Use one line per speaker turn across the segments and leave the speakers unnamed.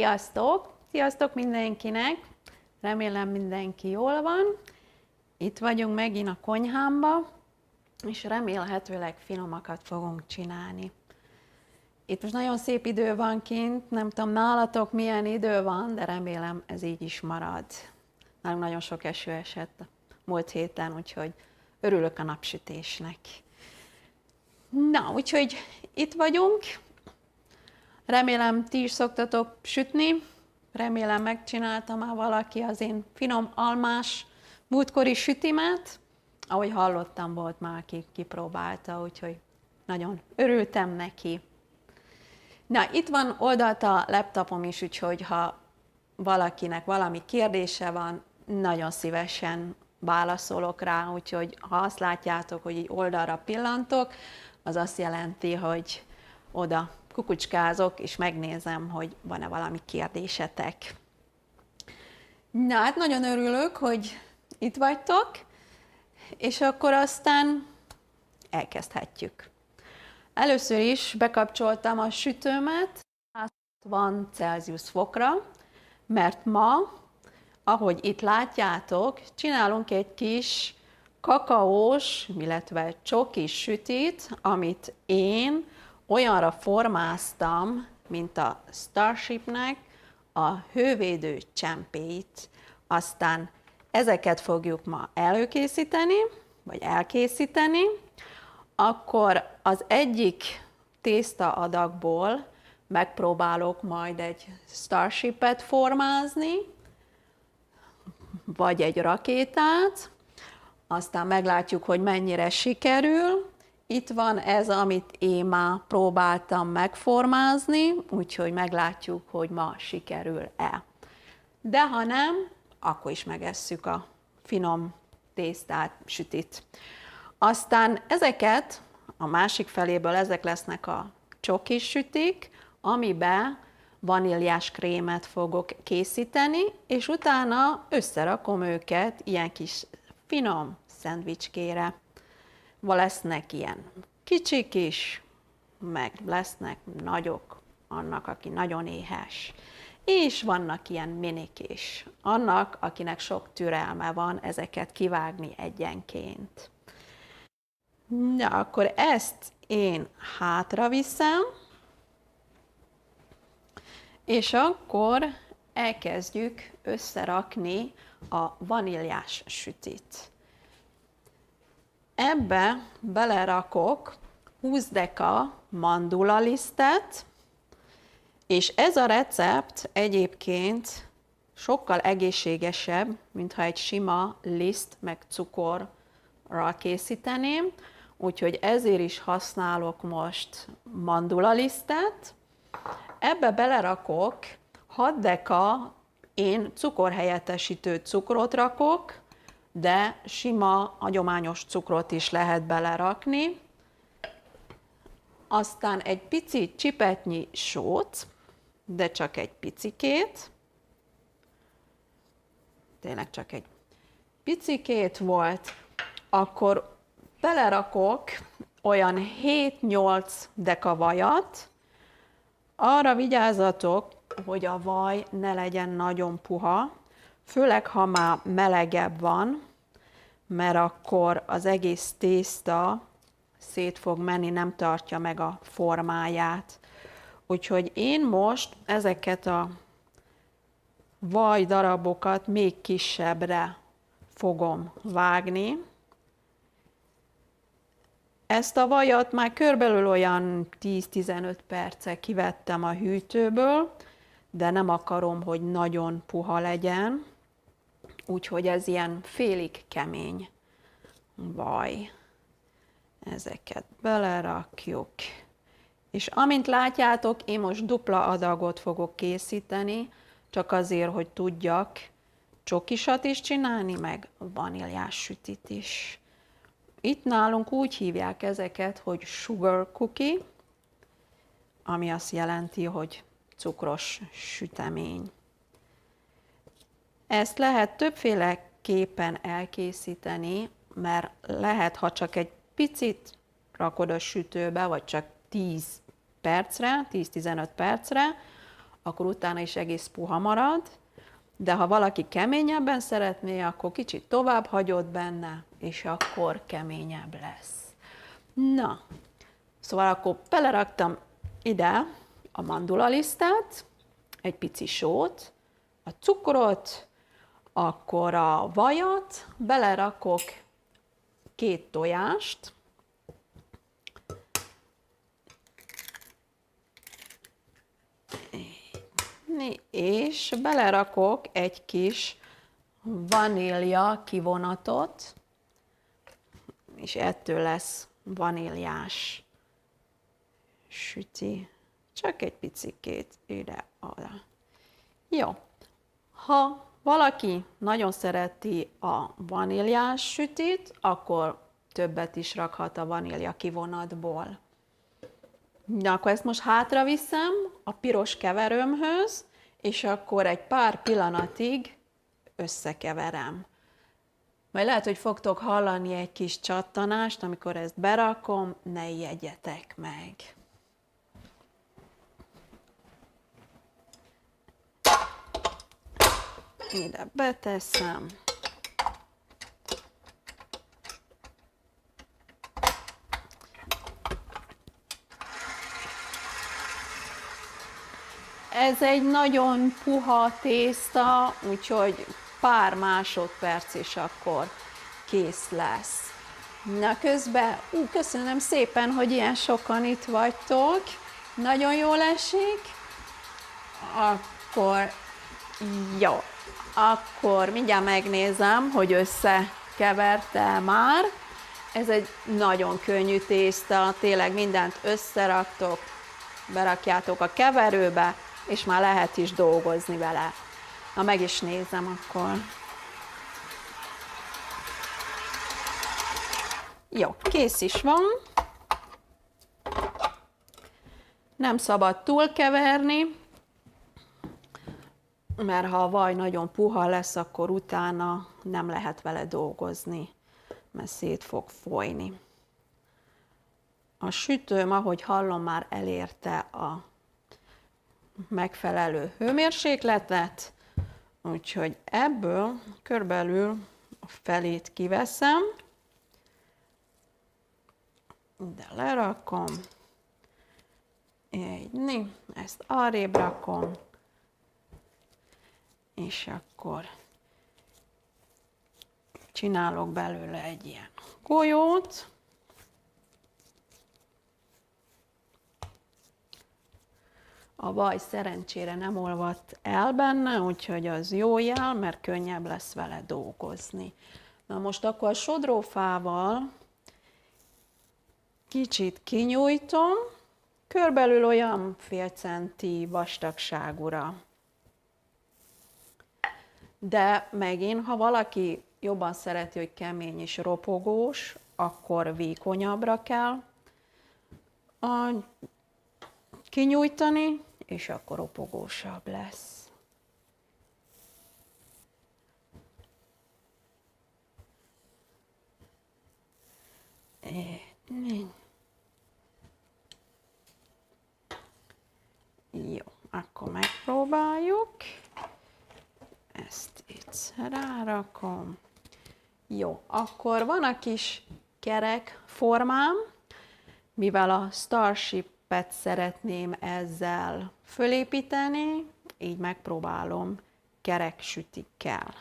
Sziasztok! Sziasztok mindenkinek! Remélem mindenki jól van. Itt vagyunk megint a konyhámba, és remélhetőleg finomakat fogunk csinálni. Itt most nagyon szép idő van kint, nem tudom nálatok milyen idő van, de remélem ez így is marad. Nálunk nagyon sok eső esett múlt héten, úgyhogy örülök a napsütésnek. Na, úgyhogy itt vagyunk. Remélem ti is szoktatok sütni. Remélem megcsinálta már valaki az én finom almás múltkori sütimet. Ahogy hallottam, volt már, aki kipróbálta, úgyhogy nagyon örültem neki. Na, itt van oldalt a laptopom is, úgyhogy ha valakinek valami kérdése van, nagyon szívesen válaszolok rá, úgyhogy ha azt látjátok, hogy így oldalra pillantok, az azt jelenti, hogy oda kukucskázok, és megnézem, hogy van-e valami kérdésetek. Na, hát nagyon örülök, hogy itt vagytok, és akkor aztán elkezdhetjük. Először is bekapcsoltam a sütőmet 160 Celsius fokra, mert ma, ahogy itt látjátok, csinálunk egy kis kakaós, illetve csokis sütit, amit én olyanra formáztam, mint a Starshipnek a hővédő csempéit. Aztán ezeket fogjuk ma előkészíteni, vagy elkészíteni. Akkor az egyik tészta adagból megpróbálok majd egy Starshipet formázni, vagy egy rakétát, aztán meglátjuk, hogy mennyire sikerül. Itt van ez, amit én már próbáltam megformázni, úgyhogy meglátjuk, hogy ma sikerül-e. De ha nem, akkor is megesszük a finom tésztát, sütit. Aztán ezeket, a másik feléből ezek lesznek a csokis sütik, amiben vaníliás krémet fogok készíteni, és utána összerakom őket ilyen kis finom szendvicskére. Lesznek ilyen kicsik is, meg lesznek nagyok, annak, aki nagyon éhes. És vannak ilyen minik is, annak, akinek sok türelme van ezeket kivágni egyenként. Na, akkor ezt én hátra viszem, és akkor elkezdjük összerakni a vaníliás sütit. Ebbe belerakok 20 deka mandulalisztet, és ez a recept egyébként sokkal egészségesebb, mintha egy sima liszt meg cukorral készíteném, úgyhogy ezért is használok most mandulalisztet. Ebbe belerakok 6 deka, én cukorhelyettesítő cukrot rakok, de sima, hagyományos cukrot is lehet belerakni. Aztán egy pici csipetnyi sót, de csak egy picikét. Tényleg csak egy picikét volt. Akkor belerakok olyan 7-8 deka vajat. Arra vigyázzatok, hogy a vaj ne legyen nagyon puha, főleg ha már melegebb van, mert akkor az egész tészta szét fog menni, nem tartja meg a formáját. Úgyhogy én most ezeket a vaj darabokat még kisebbre fogom vágni. Ezt a vajat már körülbelül olyan 10-15 perce kivettem a hűtőből, de nem akarom, hogy nagyon puha legyen, úgyhogy ez ilyen félig kemény vaj. Ezeket belerakjuk. És amint látjátok, én most dupla adagot fogok készíteni, csak azért, hogy tudjak csokisat is csinálni, meg vaníliás sütit is. Itt nálunk úgy hívják ezeket, hogy sugar cookie, ami azt jelenti, hogy cukros sütemény. Ezt lehet többféleképpen elkészíteni, mert lehet, ha csak egy picit rakod a sütőbe, vagy csak 10 percre, 10-15 percre, akkor utána is egész puha marad, de ha valaki keményebben szeretné, akkor kicsit tovább hagyod benne, és akkor keményebb lesz. Na, szóval akkor beleraktam ide a mandulalisztet, egy pici sót, a cukrot, akkor a vajat, belerakok 2 tojást, és belerakok egy kis vanília kivonatot, és ettől lesz vaníliás süti. Csak egy picikét ide-oda. Jó. Ha valaki nagyon szereti a vaníliás sütit, akkor többet is rakhat a vanília kivonatból. Na, akkor ezt most hátra viszem a piros keverőmhöz, és akkor egy pár pillanatig összekeverem. Majd lehet, hogy fogtok hallani egy kis csattanást, amikor ezt berakom, ne ijedjetek meg. Ide beteszem. Ez egy nagyon puha tészta, úgyhogy pár másodperc és akkor kész lesz. Na közben, köszönöm szépen, hogy ilyen sokan itt vagytok. Nagyon jól esik. Akkor jó. Akkor mindjárt megnézem, hogy összekeverte már. Ez egy nagyon könnyű tészta, tényleg mindent összeraktok, berakjátok a keverőbe, és már lehet is dolgozni vele. Na, meg is nézem akkor. Jó, kész is van. Nem szabad túlkeverni, mert ha a vaj nagyon puha lesz, akkor utána nem lehet vele dolgozni, mert szét fog folyni. A sütőm, ahogy hallom, már elérte a megfelelő hőmérsékletet, úgyhogy ebből körülbelül a felét kiveszem, de lerakom, így, ezt arrébb rakom, és akkor csinálok belőle egy ilyen golyót. A vaj szerencsére nem olvadt el benne, úgyhogy az jó jel, mert könnyebb lesz vele dolgozni. Na most akkor a sodrófával kicsit kinyújtom, körülbelül olyan fél centi vastagságúra. De megint, ha valaki jobban szereti, hogy kemény és ropogós, akkor vékonyabbra kell kinyújtani, és akkor ropogósabb lesz. Jó, akkor megpróbáljuk. Ezt itt rárakom. Jó, akkor van a kis kerek formám, mivel a Starship-et szeretném ezzel fölépíteni, így megpróbálom kerek sütikkel.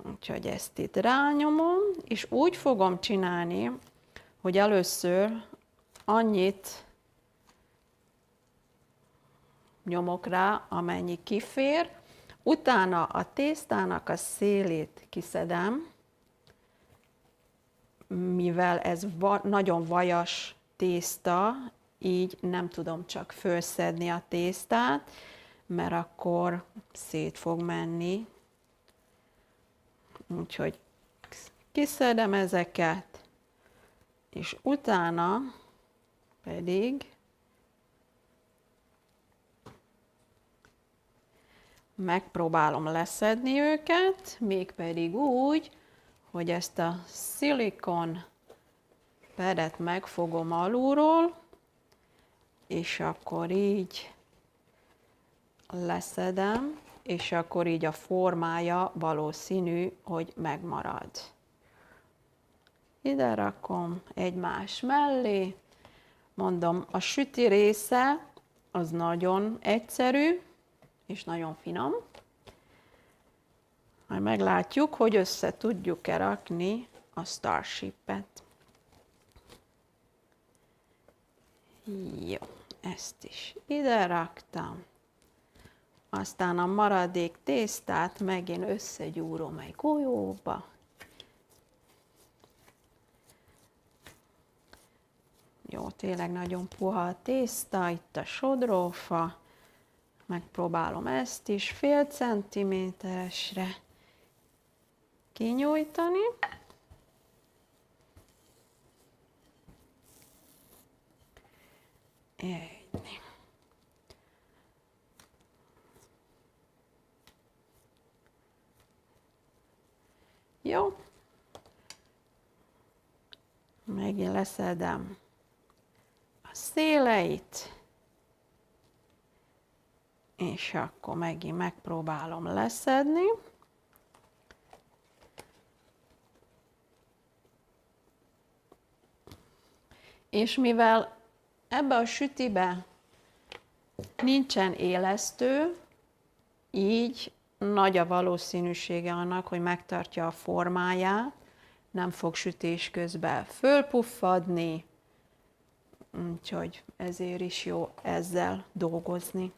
Úgyhogy ezt itt rányomom, és úgy fogom csinálni, hogy először annyit nyomok rá, amennyi kifér, utána a tésztának a szélét kiszedem, mivel ez nagyon vajas tészta, így nem tudom csak fölszedni a tésztát, mert akkor szét fog menni. Úgyhogy kiszedem ezeket, és utána pedig megpróbálom leszedni őket, mégpedig úgy, hogy ezt a szilikon pedet megfogom alulról, és akkor így leszedem, és akkor így a formája valószínű, hogy megmarad. Ide rakom egymás mellé. Mondom, a süti része az nagyon egyszerű, és nagyon finom. Majd meglátjuk, hogy össze tudjuk-e rakni a Starship-et. Jó, ezt is ide raktam. Aztán a maradék tésztát megint összegyúrom egy golyóba. Jó, tényleg nagyon puha a tészta, itt a sodrófa. Megpróbálom ezt is fél centiméteresre kinyújtani. Így. Jó. Megint leszedem a széleit. És akkor megint megpróbálom leszedni. És mivel ebbe a sütibe nincsen élesztő, így nagy a valószínűsége annak, hogy megtartja a formáját, nem fog sütés közben fölpuffadni, úgyhogy ezért is jó ezzel dolgozni.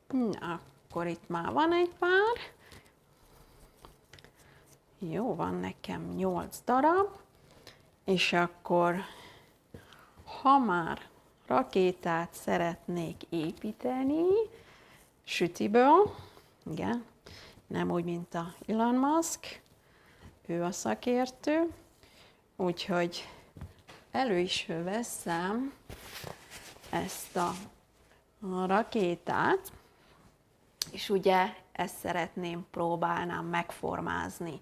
Na, akkor itt már van egy pár. Jó, van nekem 8 darab. És akkor, ha már rakétát szeretnék építeni sütiből, igen, nem úgy, mint a Elon Musk, ő a szakértő, úgyhogy elő is veszem ezt a rakétát, és ugye ezt szeretném, próbálnám megformázni.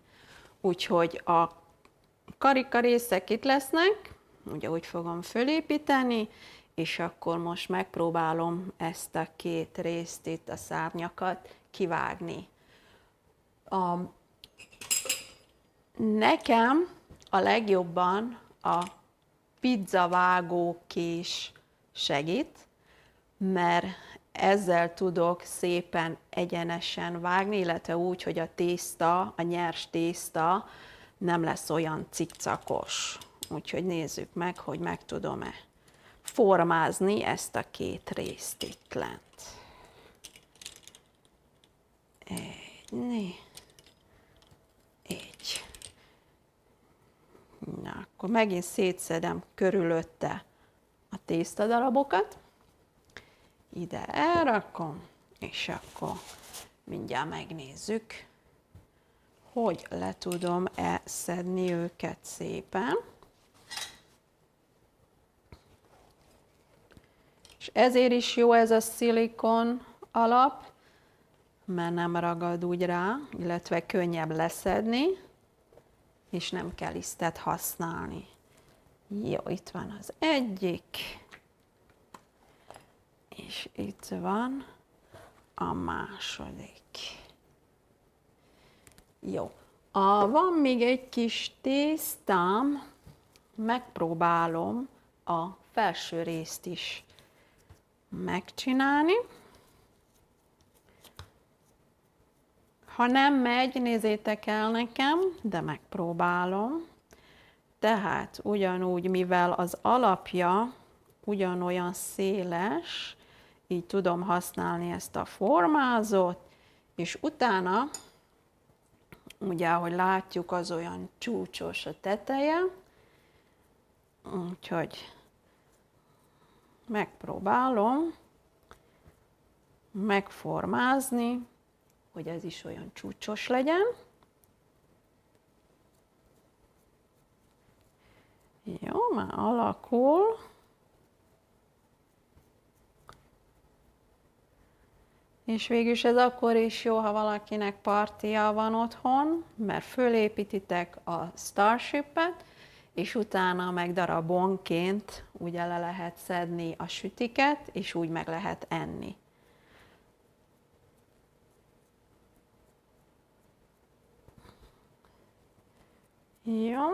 Úgyhogy a karikarészek itt lesznek, ugye úgy fogom fölépíteni, és akkor most megpróbálom ezt a két részt, itt a szárnyakat kivágni. Nekem a legjobban a pizzavágókés segít, mert ezzel tudok szépen egyenesen vágni, illetve úgy, hogy a tészta, a nyers tészta nem lesz olyan cikcakos. Úgyhogy nézzük meg, hogy meg tudom-e formázni ezt a két részt itt lent. Így. Na, akkor megint szétszedem körülötte a tésztadarabokat. Ide elrakom, és akkor mindjárt megnézzük, hogy le tudom-e szedni őket szépen. És ezért is jó ez a szilikon alap, mert nem ragad úgy rá, illetve könnyebb leszedni, és nem kell lisztet használni. Jó, itt van az egyik, és itt van a második. Jó. Van még egy kis tésztám, megpróbálom a felső részt is megcsinálni. Ha nem megy, nézzétek el nekem, de megpróbálom. Tehát ugyanúgy, mivel az alapja ugyanolyan széles, így tudom használni ezt a formázót, és utána, ugye, ahogy látjuk, az olyan csúcsos a teteje, úgyhogy megpróbálom megformázni, hogy ez is olyan csúcsos legyen. Jó, már alakul. És végülis ez akkor is jó, ha valakinek partia van otthon, mert fölépítitek a Starship-et, és utána meg darabonként ugye le lehet szedni a sütiket, és úgy meg lehet enni. Jó.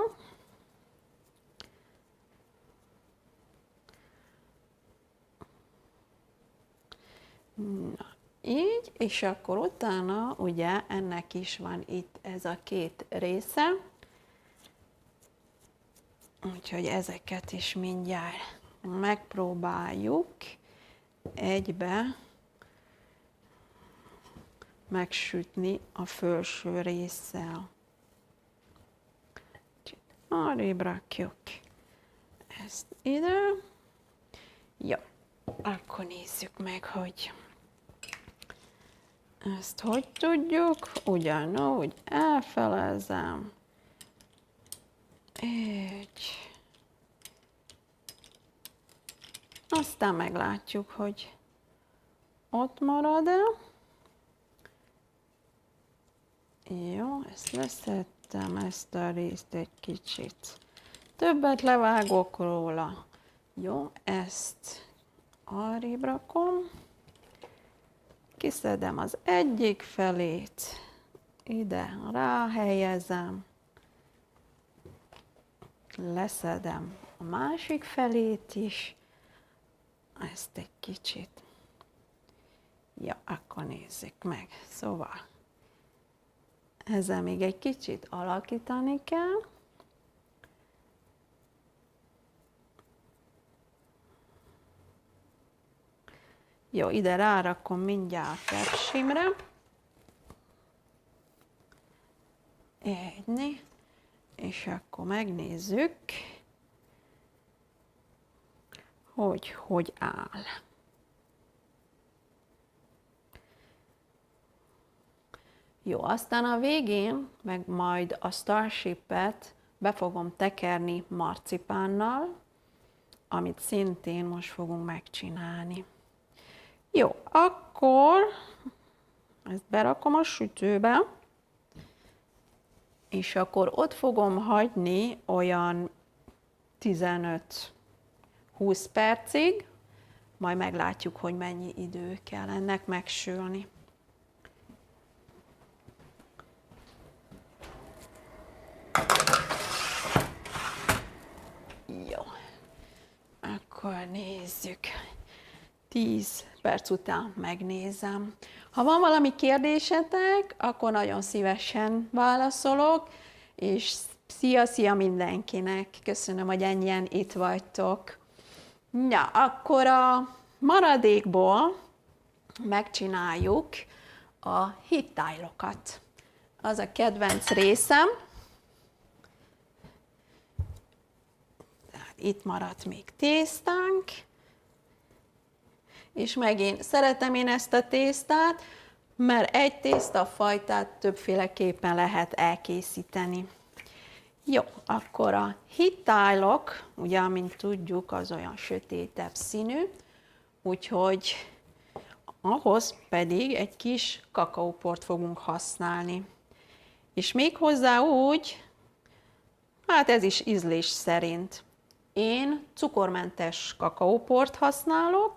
Na, így, és akkor utána ugye ennek is van itt ez a két része, úgyhogy ezeket is mindjárt megpróbáljuk egybe megsütni a felső résszel. Arrébb rakjuk ezt ide. Jó, akkor nézzük meg, hogy ezt hogy tudjuk. Ugyanúgy elfelezem. Így. Aztán meglátjuk, hogy ott marad-e. Jó, ezt leszettem, ezt a részt egy kicsit. Többet levágok róla. Jó, ezt arrébb rakom. Kiszedem az egyik felét, ide ráhelyezem. Leszedem a másik felét is. Ezt egy kicsit. Ja, akkor nézzük meg. Szóval ezzel még egy kicsit alakítani kell. Jó, ide rárakom mindjárt a tepsimre. Egyni. És akkor megnézzük, hogy áll. Jó, aztán a végén, meg majd a Starship-et be fogom tekerni marcipánnal, amit szintén most fogunk megcsinálni. Jó, akkor ezt berakom a sütőbe, és akkor ott fogom hagyni olyan 15-20 percig, majd meglátjuk, hogy mennyi idő kell ennek megsülni. Jó, akkor nézzük. 10 perc után megnézem. Ha van valami kérdésetek, akkor nagyon szívesen válaszolok, és szia mindenkinek! Köszönöm, hogy ennyien itt vagytok. Ja, akkor a maradékból megcsináljuk a hittájlokat. Az a kedvenc részem. Tehát itt maradt még tésztánk. És megint szeretem én ezt a tésztát, mert egy tésztafajtát többféleképpen lehet elkészíteni. Jó, akkor a hittájlok, ugye, amint tudjuk, az olyan sötétebb színű, úgyhogy ahhoz pedig egy kis kakaóport fogunk használni. És méghozzá úgy, hát ez is ízlés szerint. Én cukormentes kakaóport használok,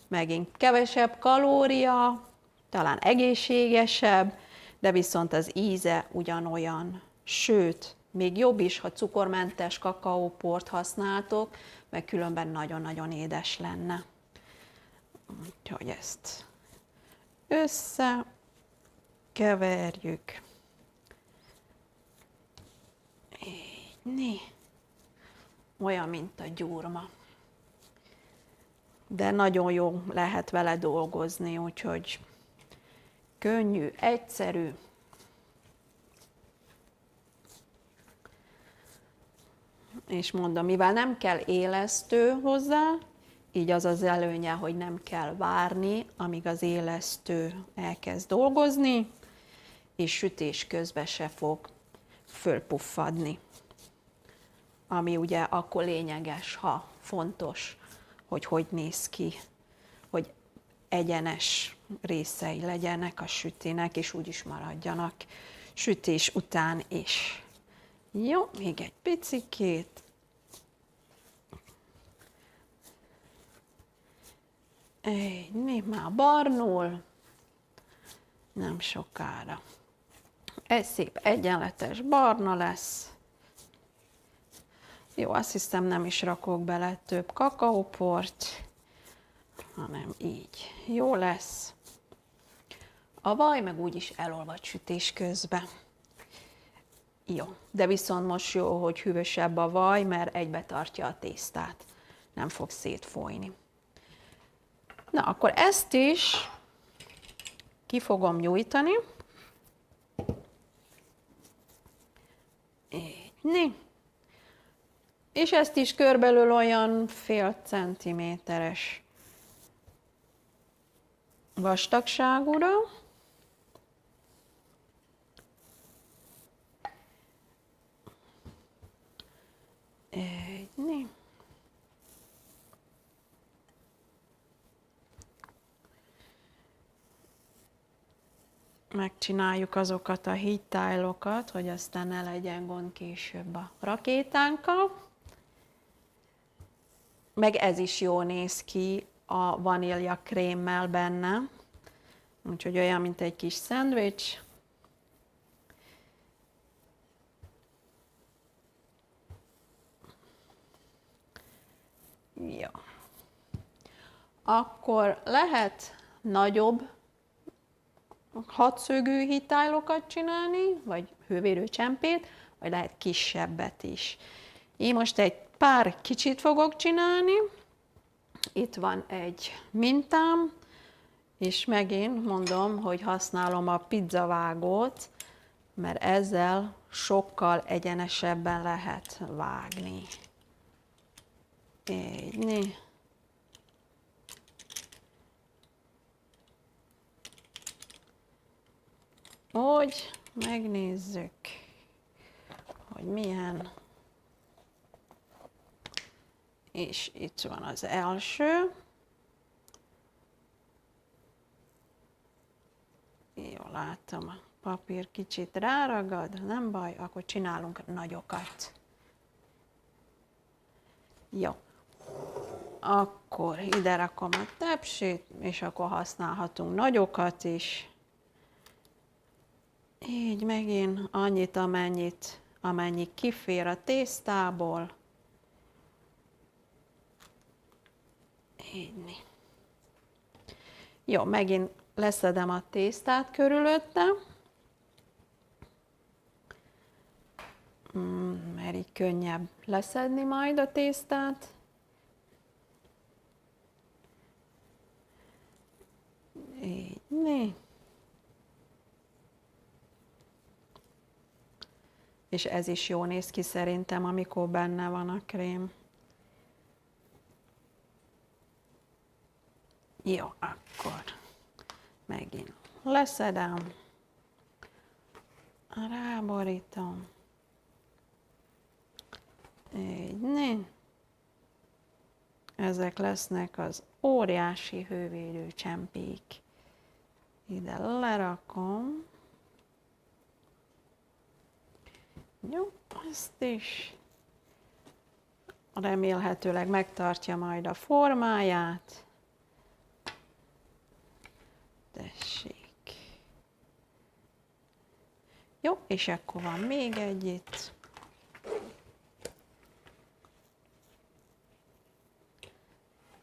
megint kevesebb kalória, talán egészségesebb, de viszont az íze ugyanolyan. Sőt, még jobb is, ha cukormentes kakaóport használtok, mert különben nagyon-nagyon édes lenne. Úgyhogy ezt összekeverjük. Így, olyan, mint a gyurma. De nagyon jó lehet vele dolgozni, úgyhogy könnyű, egyszerű. És mondom, mivel nem kell élesztő hozzá, így az az előnye, hogy nem kell várni, amíg az élesztő elkezd dolgozni, és sütés közben se fog fölpuffadni. Ami ugye akkor lényeges, ha fontos, hogy néz ki, hogy egyenes részei legyenek a sütének, és úgy is maradjanak sütés után is. Jó, még egy picikét. Még már barnul, nem sokára. Ez szép egyenletes barna lesz, Jó, azt hiszem nem is rakok bele több kakaóport, hanem így. Jó lesz. A vaj meg úgyis elolvad sütés közben. Jó, de viszont most jó, hogy hűvösebb a vaj, mert egybe tartja a tésztát. Nem fog szétfolyni. Na, akkor ezt is ki fogom nyújtani. Így. És ezt is körbelül olyan fél centiméteres vastagságúra. Így. Megcsináljuk azokat a hídtájlokat, hogy aztán ne legyen gond később a rakétánkkal. Meg ez is jól néz ki a vanília krémmel benne. Úgyhogy olyan, mint egy kis szendvics. Jó. Akkor lehet nagyobb hatszögű hídtájlokat csinálni, vagy hővérőcsempét, vagy lehet kisebbet is. Én most egy pár kicsit fogok csinálni. Itt van egy mintám, és megint mondom, hogy használom a pizzavágót, mert ezzel sokkal egyenesebben lehet vágni. Így. Hogy megnézzük, hogy milyen. És itt van az első. Jó, látom, a papír kicsit ráragad, nem baj, akkor csinálunk nagyokat. Jó. Akkor ide rakom a tepsit, és akkor használhatunk nagyokat is. Így megint annyit, amennyi kifér a tésztából. Így. Jó, megint leszedem a tésztát körülötte, mert így könnyebb leszedni majd a tésztát. Így. És ez is jól néz ki szerintem, amikor benne van a krém. Jó, akkor megint leszedem, ráborítom. Így. Ezek lesznek az óriási hővédő csempék. Ide lerakom. Jó, ezt is. Remélhetőleg megtartja majd a formáját. Tessék. Jó, és akkor van még egy itt.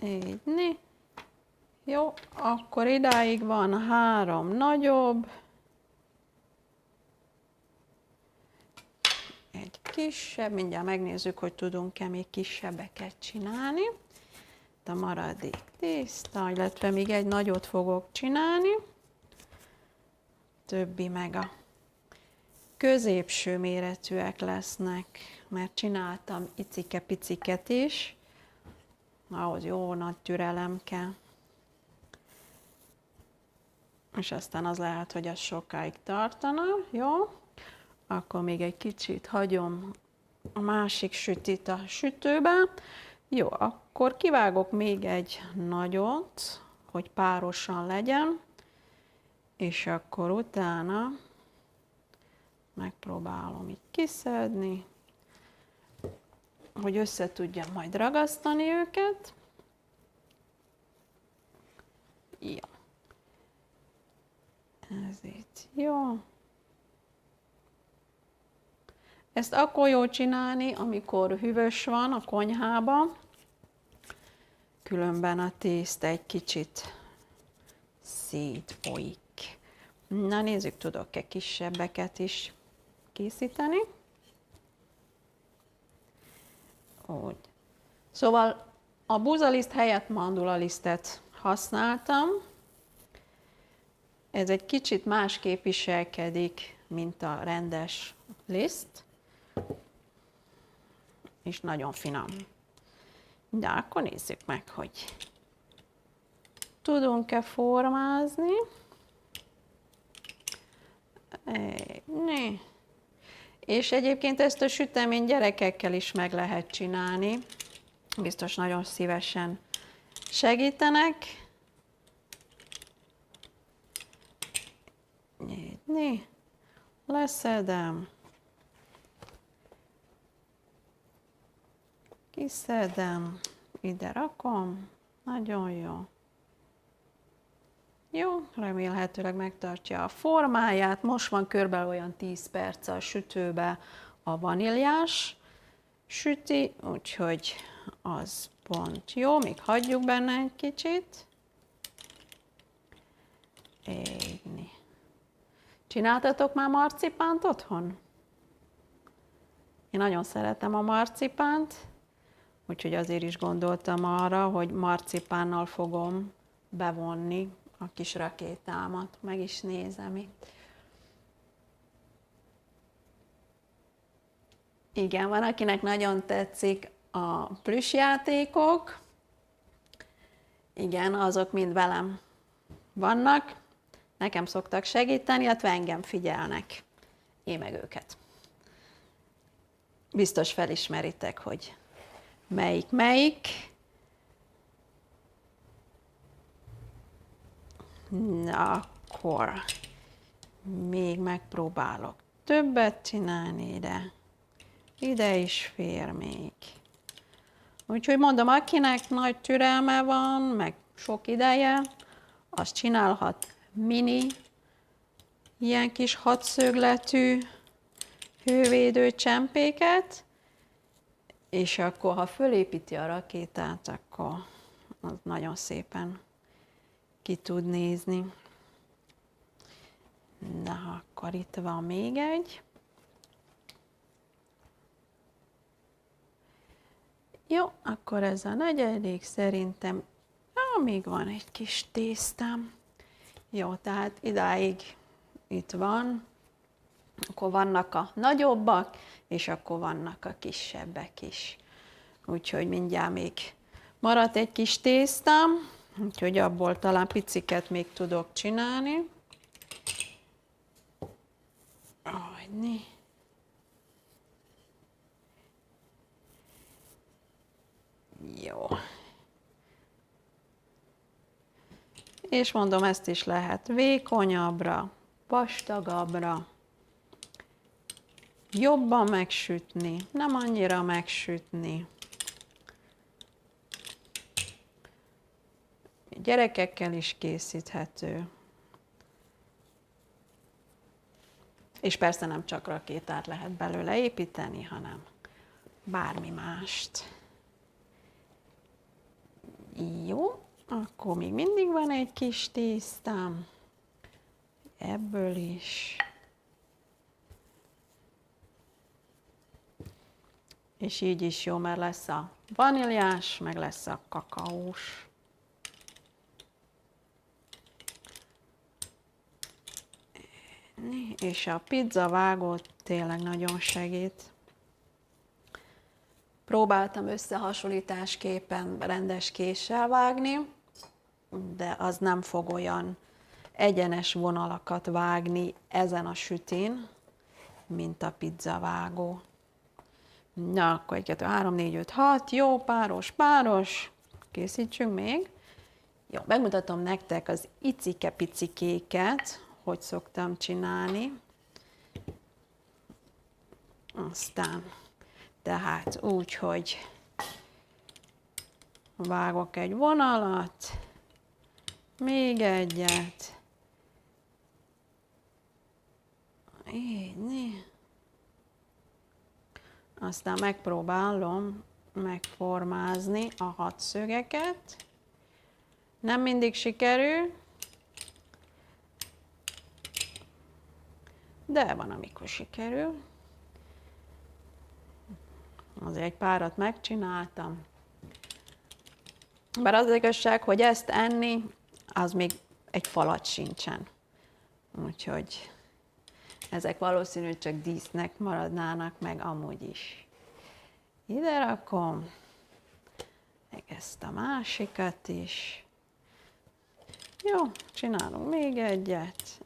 Így. Jó, akkor idáig van 3 nagyobb. Egy kisebb, mindjárt megnézzük, hogy tudunk-e még kisebbeket csinálni. A maradék tészta, illetve még egy nagyot fogok csinálni. Többi meg a középső méretűek lesznek, mert csináltam icike-piciket is. Ahhoz jó nagy türelem kell. És aztán az lehet, hogy az sokáig tartana, jó? Akkor még egy kicsit hagyom a másik sütit a sütőbe. Jó, akkor kivágok még egy nagyot, hogy párosan legyen, és akkor utána megpróbálom így kiszedni, hogy össze tudjam majd ragasztani őket. Jó. Ez így jó. Ezt akkor jó csinálni, amikor hűvös van a konyhában, különben a tészta egy kicsit szétfolyik. Na nézzük, tudok-e kisebbeket is készíteni. Úgy. Szóval a búzaliszt helyett mandulalisztet használtam. Ez egy kicsit másképp viselkedik, mint a rendes liszt, és nagyon finom. De akkor nézzük meg, hogy tudunk-e formázni. És egyébként ezt a süteményt gyerekekkel is meg lehet csinálni. Biztos nagyon szívesen segítenek. Nyitni, leszedem, kiszedem, ide rakom, nagyon jó. Jó, remélhetőleg megtartja a formáját. Most van körülbelül olyan 10 perc a sütőbe a vaníliás süti, úgyhogy az pont jó, még hagyjuk benne egy kicsit. Égni. Csináltatok már marcipánt otthon? Én nagyon szeretem a marcipánt, úgyhogy azért is gondoltam arra, hogy marcipánnal fogom bevonni a kis rakétámat. Meg is nézem itt. Igen, van, akinek nagyon tetszik a plüssjátékok. Igen, azok mind velem vannak. Nekem szoktak segíteni, illetve engem figyelnek. Én meg őket. Biztos felismeritek, hogy melyik. Na, akkor még megpróbálok többet csinálni ide. Ide is fér még. Úgyhogy mondom, akinek nagy türelme van, meg sok ideje, az csinálhat mini, ilyen kis hatszögletű hővédő csempéket, és akkor, ha fölépíti a rakétát, akkor az nagyon szépen ki tud nézni. Na, akkor itt van még egy. Jó, akkor ez a negyedik, szerintem, még van egy kis tésztám. Jó, tehát idáig itt van, akkor vannak a nagyobbak, és akkor vannak a kisebbek is. Úgyhogy mindjárt még maradt egy kis tésztám, úgyhogy abból talán piciket még tudok csinálni. Hagyni. Jó. És mondom, ezt is lehet vékonyabbra, vastagabbra, jobban megsütni, nem annyira megsütni. Gyerekekkel is készíthető. És persze nem csak rakétát lehet belőle építeni, hanem bármi mást. Jó, akkor még mindig van egy kis tésztám. Ebből is. És így is jó, mert lesz a vaníliás, meg lesz a kakaós. És a pizza vágó tényleg nagyon segít. Próbáltam összehasonlításképpen rendes késsel vágni, de az nem fog olyan egyenes vonalakat vágni ezen a sütin, mint a pizzavágó. Na, akkor 1, 2, 3, 4, 5, 6, jó, páros, készítsünk még. Jó, megmutatom nektek az icike-picikéket, hogy szoktam csinálni. Aztán, tehát úgy, hogy vágok egy vonalat, még egyet, így, aztán megpróbálom megformázni a hatszögeket. Nem mindig sikerül, de van, amikor sikerül. Azért egy párat megcsináltam. Bár az igazság, hogy ezt enni, az még egy falat sincsen. Úgyhogy ezek valószínűleg csak dísznek maradnának meg amúgy is. Ide rakom, meg ezt a másikat is. Jó, csinálunk még egyet.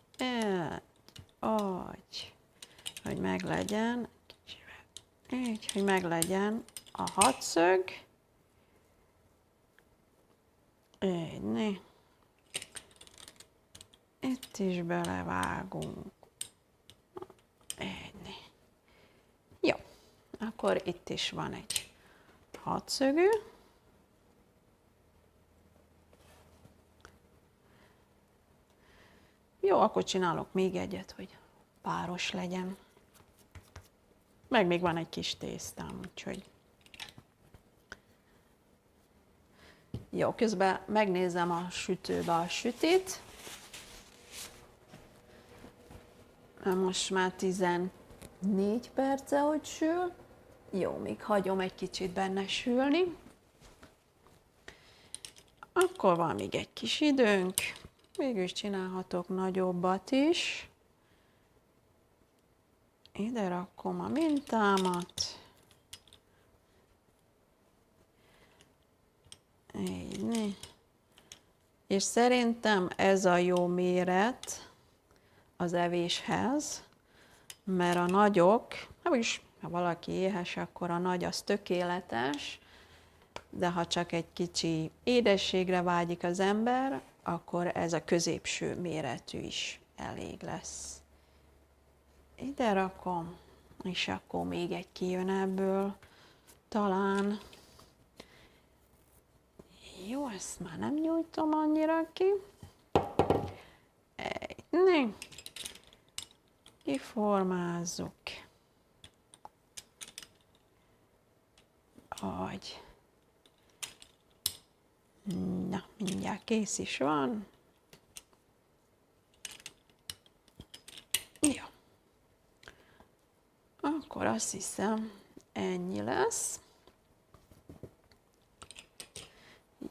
Úgy, hogy meglegyen, így, hogy meglegyen a hatszög. Így, itt is belevágunk. Így. Jó, akkor itt is van egy hatszögű. Jó, akkor csinálok még egyet, hogy páros legyen. Meg még van egy kis tésztám, úgyhogy... Jó, közben megnézem a sütőbe a sütit. Most már 14 perce, hogy sül. Jó, még hagyom egy kicsit benne sülni. Akkor van még egy kis időnk. Mégis csinálhatok nagyobbat is. Ide rakom a mintámat. Így. És szerintem ez a jó méret az evéshez, mert a nagyok, ha valaki éhes, akkor a nagy az tökéletes, de ha csak egy kicsi édességre vágyik az ember, akkor ez a középső méretű is elég lesz. Ide rakom, és akkor még egy kijön ebből, talán. Jó, ezt már nem nyújtom annyira ki. Kiformázzuk. Ahogy. Na, mindjárt kész is van. Jó. Akkor azt hiszem, ennyi lesz.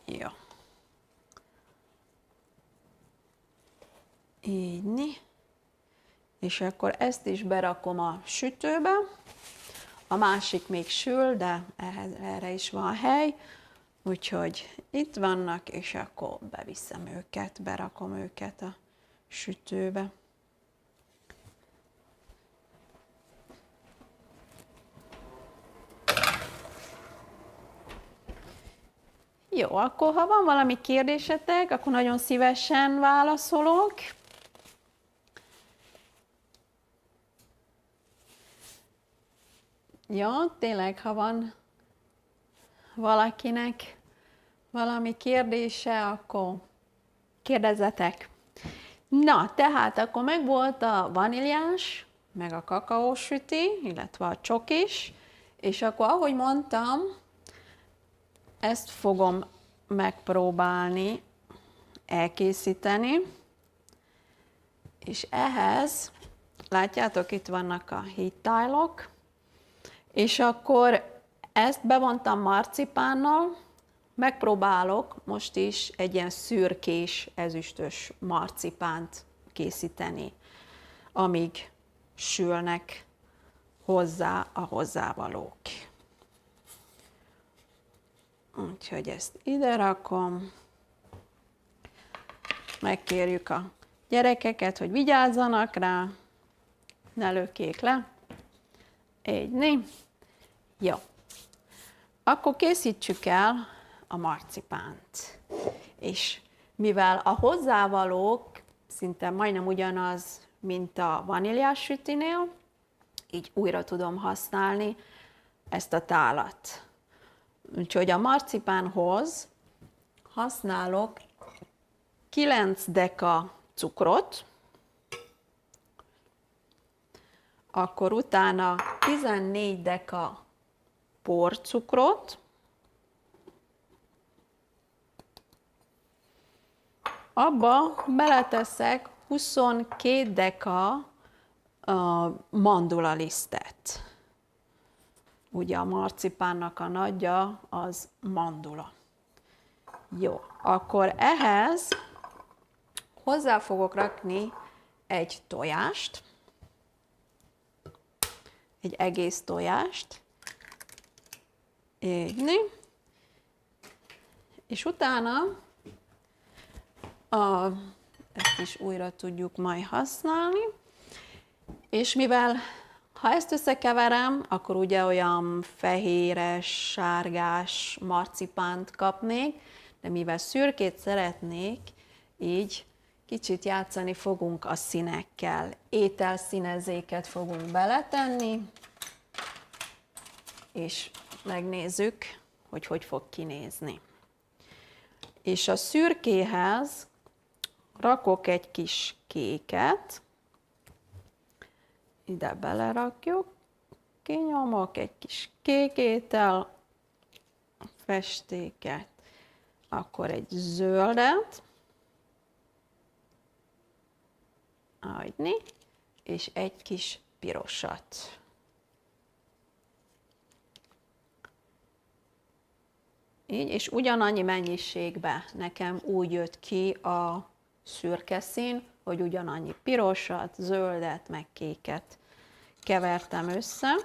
Jó. Így. És akkor ezt is berakom a sütőbe. A másik még sül, de erre is van hely. Úgyhogy itt vannak, és akkor beviszem őket, berakom őket a sütőbe. Jó, akkor ha van valami kérdésetek, akkor nagyon szívesen válaszolok. Jó, tényleg, ha van valakinek valami kérdése, akkor kérdezzetek. Na, tehát akkor megvolt a vaníliás, meg a kakaós süti, illetve a csokis, és akkor, ahogy mondtam, ezt fogom megpróbálni elkészíteni, és ehhez, látjátok, itt vannak a hídtájlok, és akkor ezt bevontam marcipánnal, megpróbálok most is egy ilyen szürkés, ezüstös marcipánt készíteni, amíg sülnek hozzá a hozzávalók. Úgyhogy ezt ide rakom. Megkérjük a gyerekeket, hogy vigyázzanak rá, ne lökjék le. Így. Jó. Akkor készítsük el a marcipánt. És mivel a hozzávalók szinte majdnem ugyanaz, mint a vaníliás sütinél, így újra tudom használni ezt a tálat. Úgyhogy a marcipánhoz használok 9 deka cukrot, akkor utána 14 deka porcukrot, abba beleteszek 22 deka mandulalisztet. Ugye a marcipánnak a nagyja az mandula. Jó, akkor ehhez hozzá fogok rakni egy tojást, egy egész tojást, így, és utána ezt is újra tudjuk majd használni, és mivel ha ezt összekeverem, akkor ugye olyan fehéres, sárgás marcipánt kapnék, de mivel szürkét szeretnék, így kicsit játszani fogunk a színekkel. Ételszínezéket fogunk beletenni, és megnézzük, hogy hogy fog kinézni. És a szürkéhez rakok egy kis kéket, ide belerakjuk, kinyomok egy kis kék étel festéket, akkor egy zöldet, hagyni, és egy kis pirosat. Így, és ugyanannyi mennyiségben nekem úgy jött ki a szürke szín, hogy ugyanannyi pirosat, zöldet, meg kéket kevertem össze.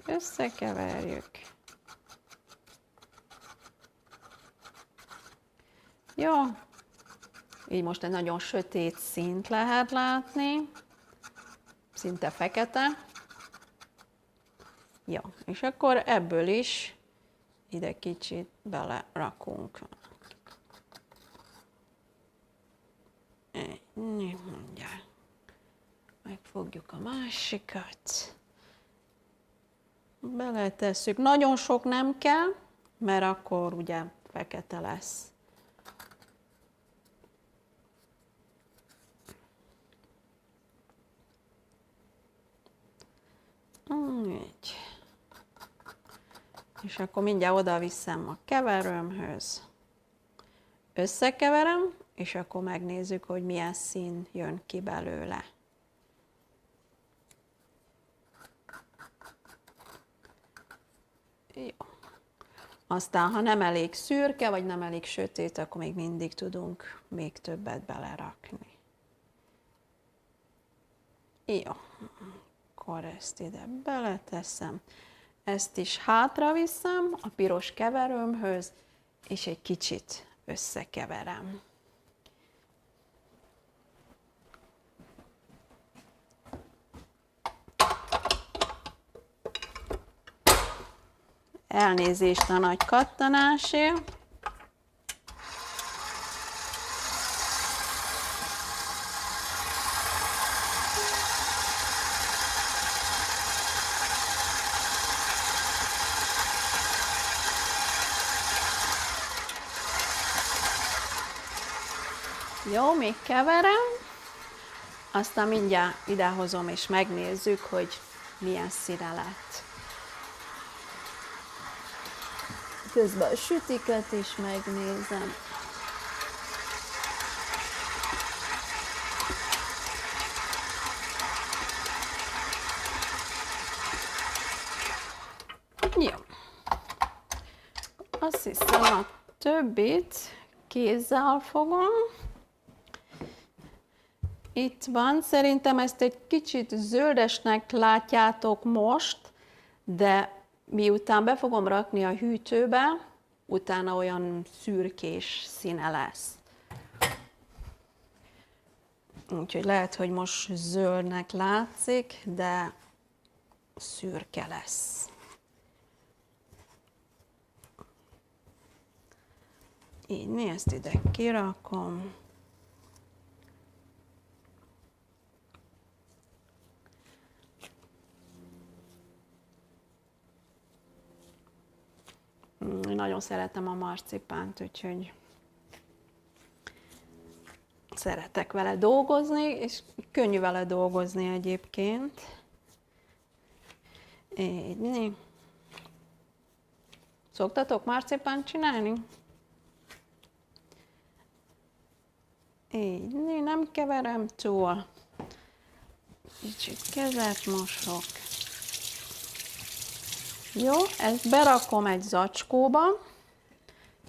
Összekeverjük. Jó, így most egy nagyon sötét színt lehet látni, szinte fekete. Jó, és akkor ebből is ide kicsit belerakunk. Mindjárt megfogjuk a másikat. Beletesszük. Nagyon sok nem kell, mert akkor ugye fekete lesz. Így. És akkor mindjárt oda viszem a keverőmhöz. Összekeverem, és akkor megnézzük, hogy milyen szín jön ki belőle. Jó. Aztán, ha nem elég szürke, vagy nem elég sötét, akkor még mindig tudunk még többet belerakni. Jó. Akkor ezt ide beleteszem. Ezt is hátra viszem a piros keverőmhöz, és egy kicsit összekeverem. Elnézést a nagy kattanásért. Jó, még keverem, aztán mindjárt idehozom és megnézzük, hogy milyen színe lett. Közben a sütiket is megnézem. Jó. Azt hiszem, a többit kézzel fogom. Itt van, szerintem ezt egy kicsit zöldesnek látjátok most, de miután be fogom rakni a hűtőbe, utána olyan szürkés színe lesz. Úgyhogy lehet, hogy most zöldnek látszik, de szürke lesz. Így, ezt ide kirakom. Nagyon szeretem a marcipánt, úgyhogy szeretek vele dolgozni, és könnyű vele dolgozni egyébként. Így. Szoktatok marcipánt csinálni? Így, nem keverem túl. Kicsit kezet mosok. Jó, ezt berakom egy zacskóba,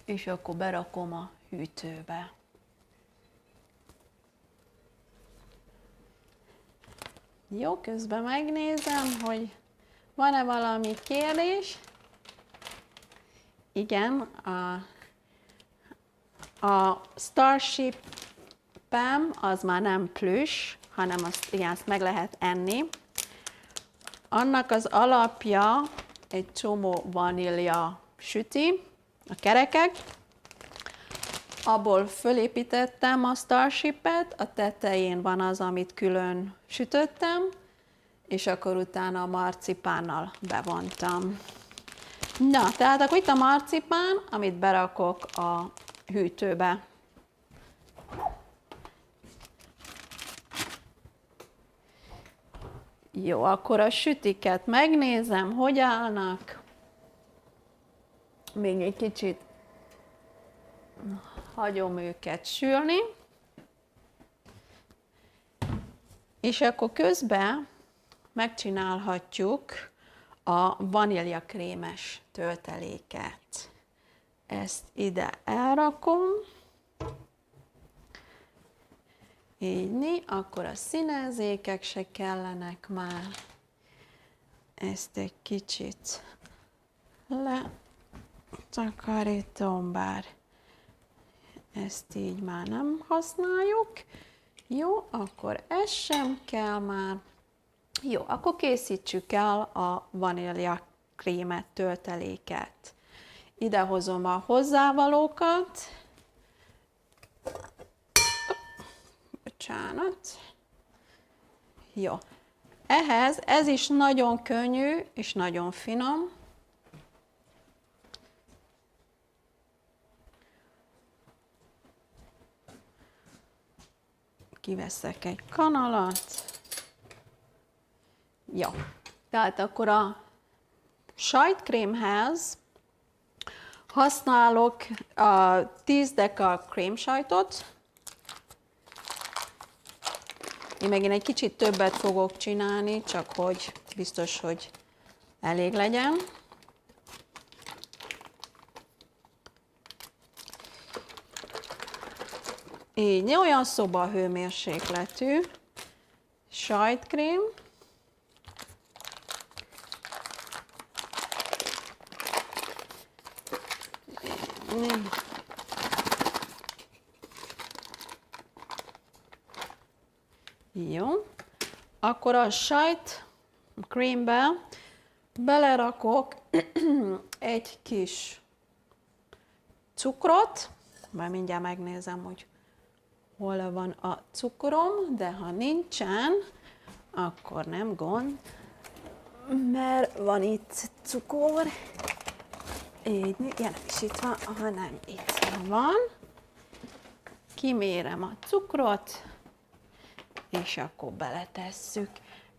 és akkor berakom a hűtőbe. Jó, közben megnézem, hogy van-e valami kérdés. Igen, a Starship-em az már nem plüss, hanem azt meg lehet enni. Annak az alapja egy csomó vanília süti, a kerekek. Abból fölépítettem a Starship-et, a tetején van az, amit külön sütöttem, és akkor utána a marcipánnal bevontam. Na, tehát akkor itt a marcipán, amit berakok a hűtőbe. Jó, akkor a sütiket megnézem, hogy állnak. Még egy kicsit hagyom őket sülni. És akkor közben megcsinálhatjuk a vaníliakrémes tölteléket. Ezt ide elrakom. Így, akkor a színezékek se kellenek már. Ezt egy kicsit letakarítom, bár ezt így már nem használjuk. Jó, akkor ez sem kell már. Jó, akkor készítsük el a vaníliakrémet, tölteléket. Ide hozom a hozzávalókat. Bocsánat. Jó. Ehhez ez is nagyon könnyű és nagyon finom. Kiveszek egy kanalat. Jó. Tehát akkor a sajtkrémhez használok 10 deka krémsajtot. Én megint egy kicsit többet fogok csinálni, csak hogy biztos, hogy elég legyen. Így, olyan szobahőmérsékletű sajtkrém. Jó. Akkor a sajtkrémbe belerakok egy kis cukrot, majd mindjárt megnézem, hogy hol van a cukrom, de ha nincsen, akkor nem gond, mert van itt cukor. Így, nem is itt van, hanem itt van. Kimérem a cukrot, és akkor beletesszük.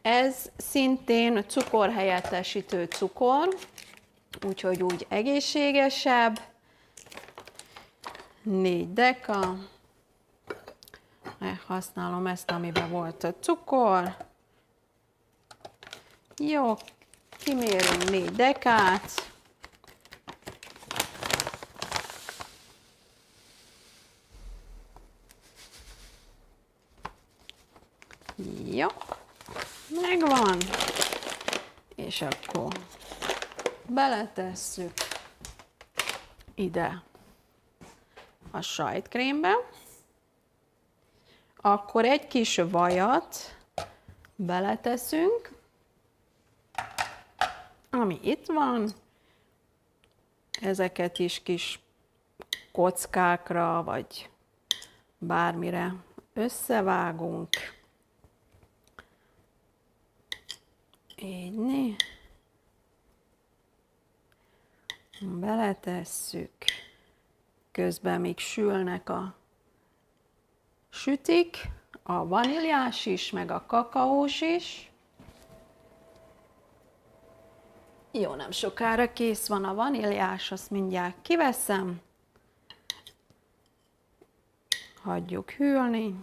Ez szintén cukorhelyettesítő cukor, úgyhogy úgy egészségesebb. 4 deka. Használom ezt, amiben volt a cukor. Jó, kimérünk 4 dekát. Jó, megvan. És akkor beletesszük ide a sajtkrémbe. Akkor egy kis vajat beleteszünk, ami itt van. Ezeket is kis kockákra, vagy bármire összevágunk. Így, beletesszük. Közben még sülnek a sütik, a vaníliás is, meg a kakaós is. Jó, nem sokára kész van a vaníliás, azt mindjárt kiveszem. Hagyjuk hűlni.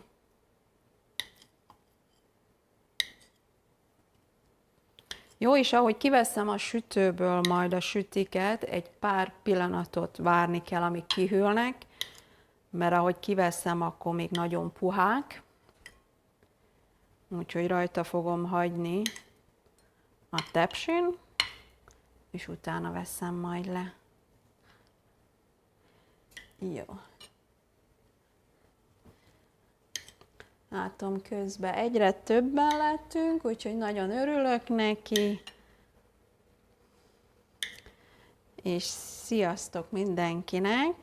Jó, és ahogy kiveszem a sütőből majd a sütiket, egy pár pillanatot várni kell, amíg kihűlnek, mert ahogy kiveszem, akkor még nagyon puhák. Úgyhogy rajta fogom hagyni a tepsin, és utána veszem majd le. Jó. Látom, közben egyre többen lettünk, úgyhogy nagyon örülök neki. És sziasztok mindenkinek!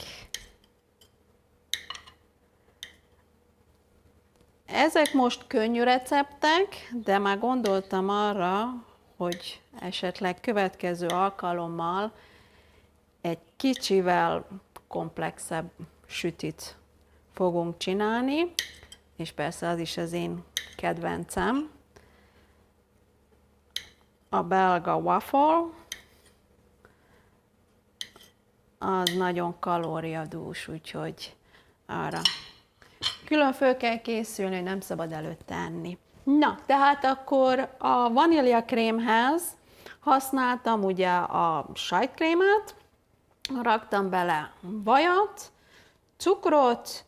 Ezek most könnyű receptek, de már gondoltam arra, hogy esetleg következő alkalommal egy kicsivel komplexebb sütit fogunk csinálni, és persze az is az én kedvencem, a belga waffle, az nagyon kalóriadús, úgyhogy arra külön föl kell készülni, hogy nem szabad előtte enni. Na, tehát akkor a vaníliakrémhez használtam ugye a sajtkrémet, raktam bele vajat, cukrot,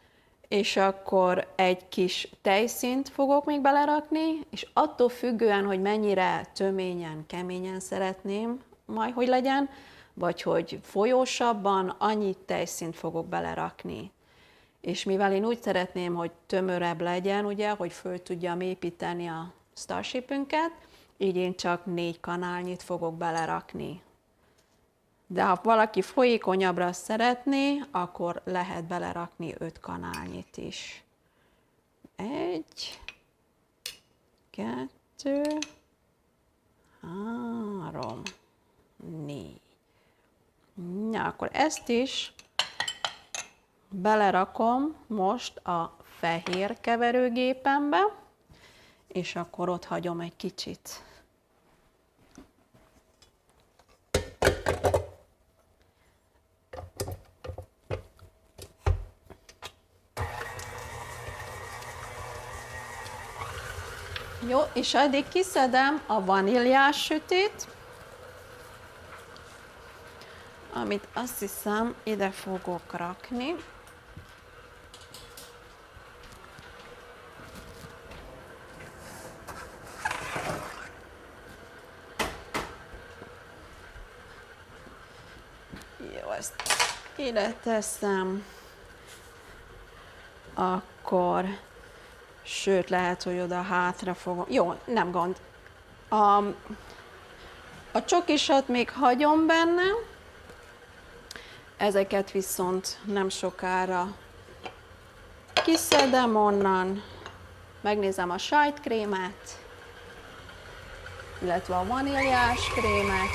és akkor egy kis tejszínt fogok még belerakni, és attól függően, hogy mennyire töményen, keményen szeretném majd, hogy legyen, vagy hogy folyósabban, annyi tejszínt fogok belerakni. És mivel én úgy szeretném, hogy tömörebb legyen, ugye, hogy föl tudjam építeni a Starshipünket, így én csak 4 kanálnyit fogok belerakni. De ha valaki folyékonyabbra szeretné, akkor lehet belerakni 5 kanálnyit is. 1, 2, 3, 4. Na, akkor ezt is belerakom most a fehér keverőgépembe, és akkor ott hagyom egy kicsit. Jó, és addig kiszedem a vaníliás sütit, amit azt hiszem ide fogok rakni. Jó, ezt ide teszem. Akkor, sőt, lehet, hogy oda hátra fogom. Jó, nem gond. A csokisat még hagyom benne, ezeket viszont nem sokára kiszedem onnan, megnézem a sajtkrémet, illetve a vaníliás krémet.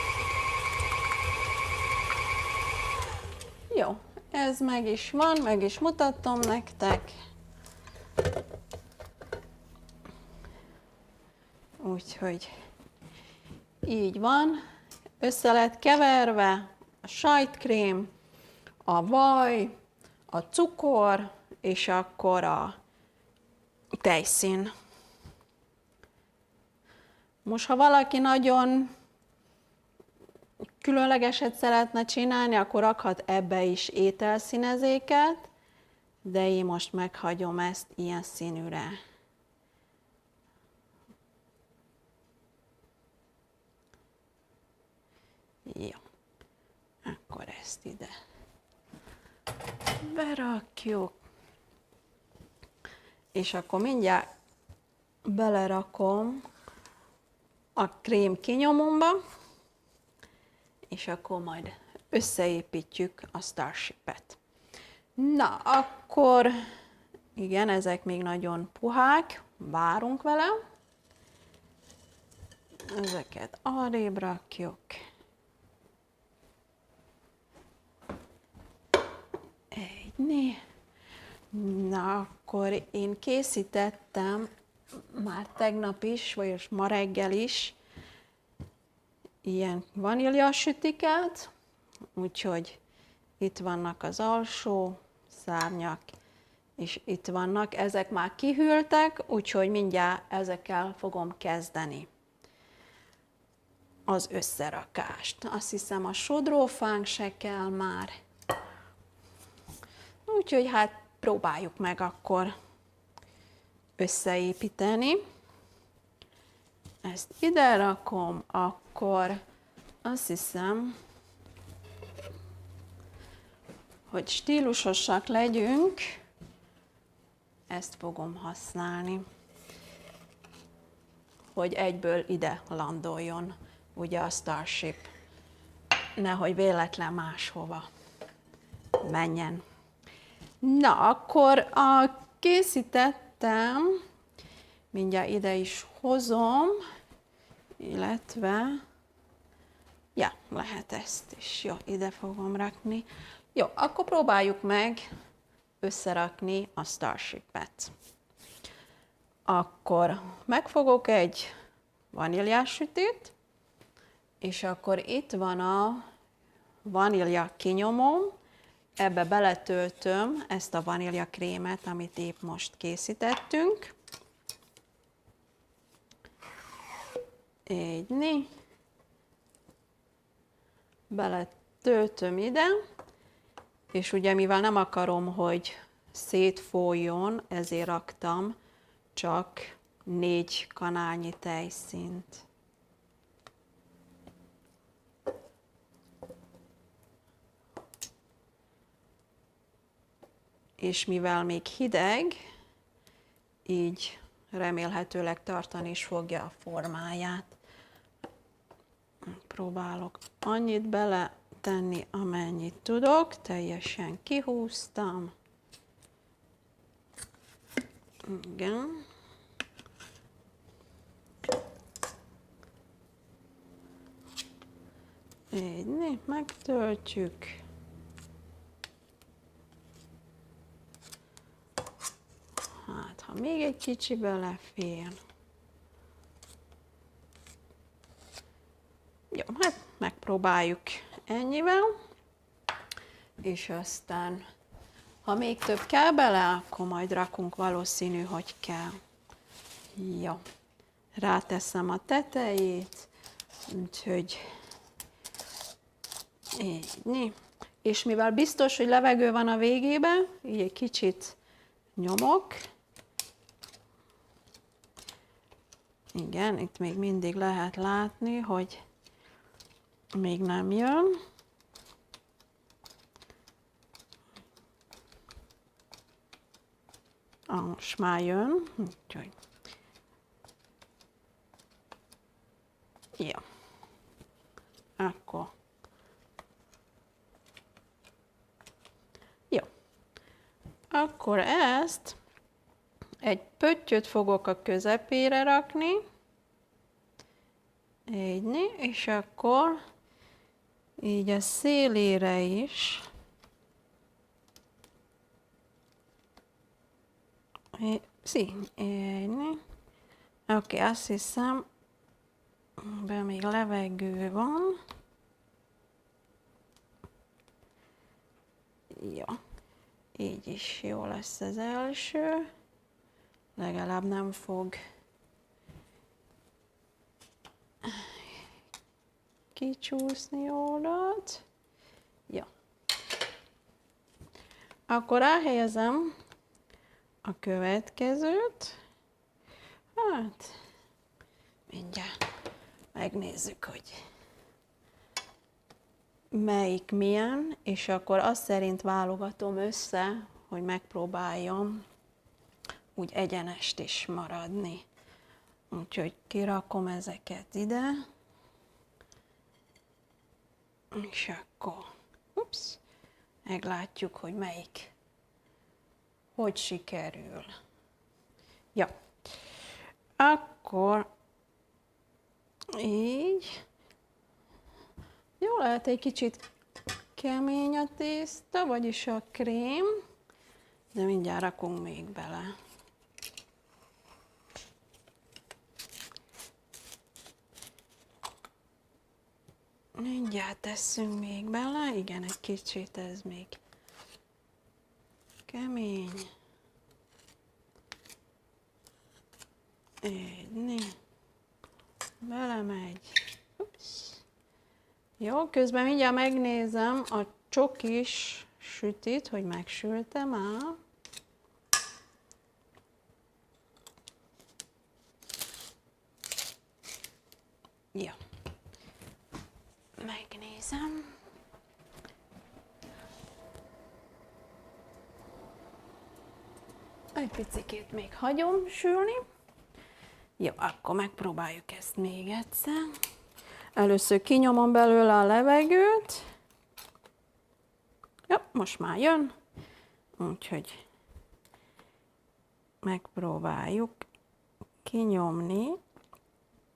Jó, ez meg is van, meg is mutatom nektek. Úgyhogy így van, össze lett keverve a sajtkrém, a vaj, a cukor, és akkor a tejszín. Most, ha valaki nagyon különlegeset szeretne csinálni, akkor rakhat ebbe is ételszínezéket, de én most meghagyom ezt ilyen színűre. Jó, akkor ezt ide berakjuk, és akkor mindjárt belerakom a krém kinyomomba, és akkor majd összeépítjük a Starshipet. Na, akkor igen, ezek még nagyon puhák, várunk vele. Ezeket arrébb rakjuk. Na, akkor én készítettem már tegnap is, vagy ma reggel is ilyen vaníliasütiket, úgyhogy itt vannak az alsó szárnyak, és itt vannak, ezek már kihűltek, úgyhogy mindjárt ezekkel fogom kezdeni az összerakást. Azt hiszem, a sodrófánk se kell már. Úgyhogy hát próbáljuk meg akkor összeépíteni. Ezt ide rakom, akkor azt hiszem, hogy stílusosak legyünk, ezt fogom használni, hogy egyből ide landoljon, ugye a Starship, nehogy véletlen máshova menjen. Na, akkor készítettem, mindjárt ide is hozom, illetve, ja, lehet ezt is, jó, ide fogom rakni. Jó, akkor próbáljuk meg összerakni a Starship-et. Akkor megfogok egy vaníliás sütét, és akkor itt van a vanília kinyomóm, ebbe beletöltöm ezt a vanília krémet, amit épp most készítettünk. Így, beletöltöm ide, és ugye mivel nem akarom, hogy szétfújjon, ezért raktam csak 4 kanálnyi tejszínt. És mivel még hideg, így remélhetőleg tartani is fogja a formáját. Próbálok annyit beletenni, amennyit tudok, teljesen kihúztam. Igen. Így, megtöltjük. Hát, ha még egy kicsi belefér. Jó, hát megpróbáljuk ennyivel, és aztán, ha még több kell bele, akkor majd rakunk, valószínű, hogy kell. Jó, ráteszem a tetejét, úgyhogy így. És mivel biztos, hogy levegő van a végében, így egy kicsit nyomok. Igen, itt még mindig lehet látni, hogy még nem jön. Most már jön. Úgyhogy. Jó. Akkor. Jó. Akkor ezt egy pöttyöt fogok a közepére rakni. Így, és akkor így a szélére is. Így. Oké, azt hiszem, be még levegő van. Jó. Így is jó lesz az első. Legalább nem fog kicsúszni oldalt. Jó. Akkor elhelyezem a következőt. Hát, mindjárt megnézzük, hogy melyik milyen, és akkor azt szerint válogatom össze, hogy megpróbáljam úgy egyenest is maradni. Úgyhogy kirakom ezeket ide, és akkor meglátjuk, hogy melyik hogy sikerül. Ja. Akkor így. Jó, lehet egy kicsit kemény a tészta, vagyis a krém. de mindjárt rakunk még bele. Mindjárt tesszünk még bele, igen, egy kicsit ez még kemény. Így, belemegy. Ups. Jó, közben mindjárt megnézem a csokis sütit, hogy megsültem már. Jó. Megnézem. Egy picikét még hagyom sülni. Jó, akkor megpróbáljuk ezt még egyszer. Először kinyomom belőle a levegőt. Jó, most már jön. Úgyhogy megpróbáljuk kinyomni.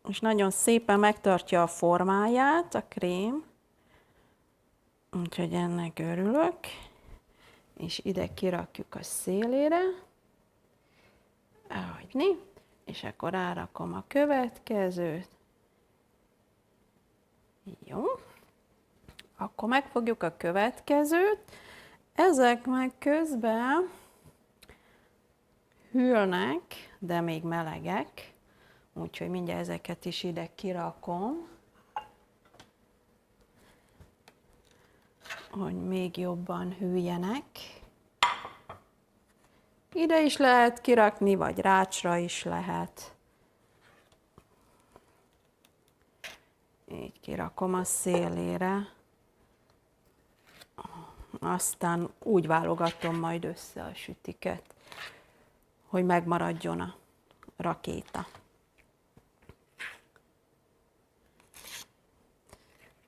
És nagyon szépen megtartja a formáját a krém. Úgyhogy ennek örülök. És ide kirakjuk a szélére. Ahogyni. És akkor rárakom a következőt. Jó. Akkor megfogjuk a következőt. Ezek meg közben hűlnek, de még melegek. Úgyhogy mindjárt ezeket is ide kirakom, hogy még jobban hűljenek. Ide is lehet kirakni, vagy rácsra is lehet. Így kirakom a szélére. Aztán úgy válogatom majd össze a sütiket, hogy megmaradjon a rakéta.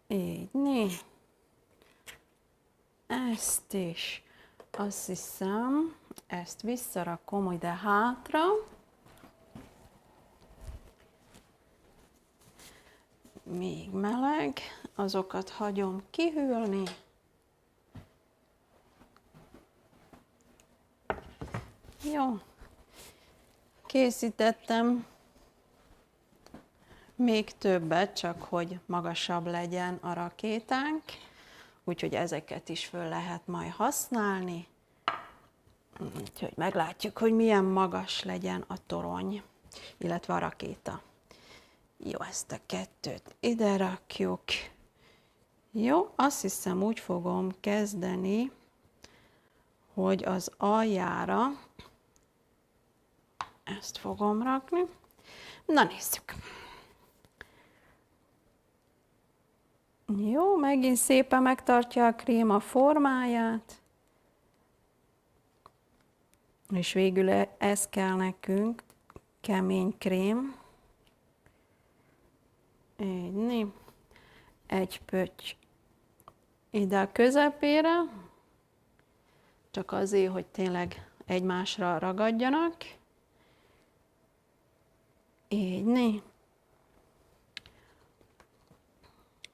Így, ezt is, azt hiszem, ezt visszarakom ide hátra. Még meleg, azokat hagyom kihűlni. Jó, készítettem még többet, csak hogy magasabb legyen a rakétánk, úgyhogy ezeket is föl lehet majd használni. Úgyhogy meglátjuk, hogy milyen magas legyen a torony, illetve a rakéta. Jó, ezt a kettőt ide rakjuk. Jó, azt hiszem úgy fogom kezdeni, hogy az aljára ezt fogom rakni. Na nézzük. Jó, megint szépen megtartja a krém a formáját. És végül ez kell nekünk, kemény krém. Így, egy pötty ide a közepére, csak azért, hogy tényleg egymásra ragadjanak. Így,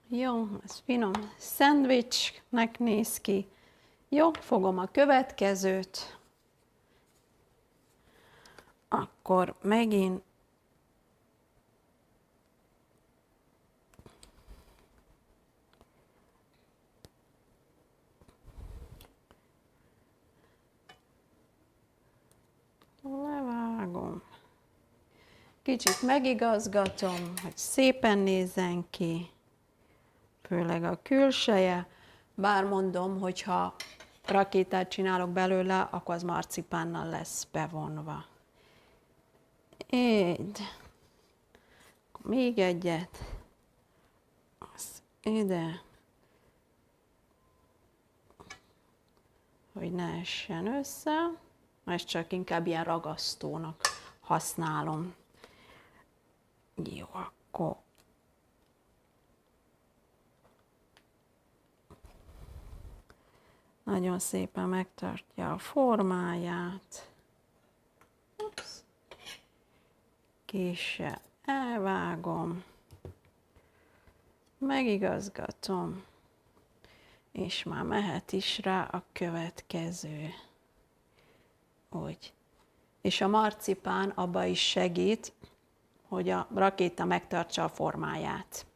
jó, ez finom szendvicsnek néz ki. Jó, fogom a következőt. Akkor megint levágom. Kicsit megigazgatom, hogy szépen nézzen ki, főleg a külseje. Bár mondom, hogyha rakétát csinálok belőle, akkor az marcipánnal lesz bevonva. Így. Még egyet. Az ide. Hogy ne essen össze. Ezt csak inkább ilyen ragasztónak használom. Jó, akkor nagyon szépen megtartja a formáját. Ups. Késsel elvágom, megigazgatom, és már mehet is rá a következő. Úgy. És a marcipán abba is segít, hogy a rakéta megtartsa a formáját.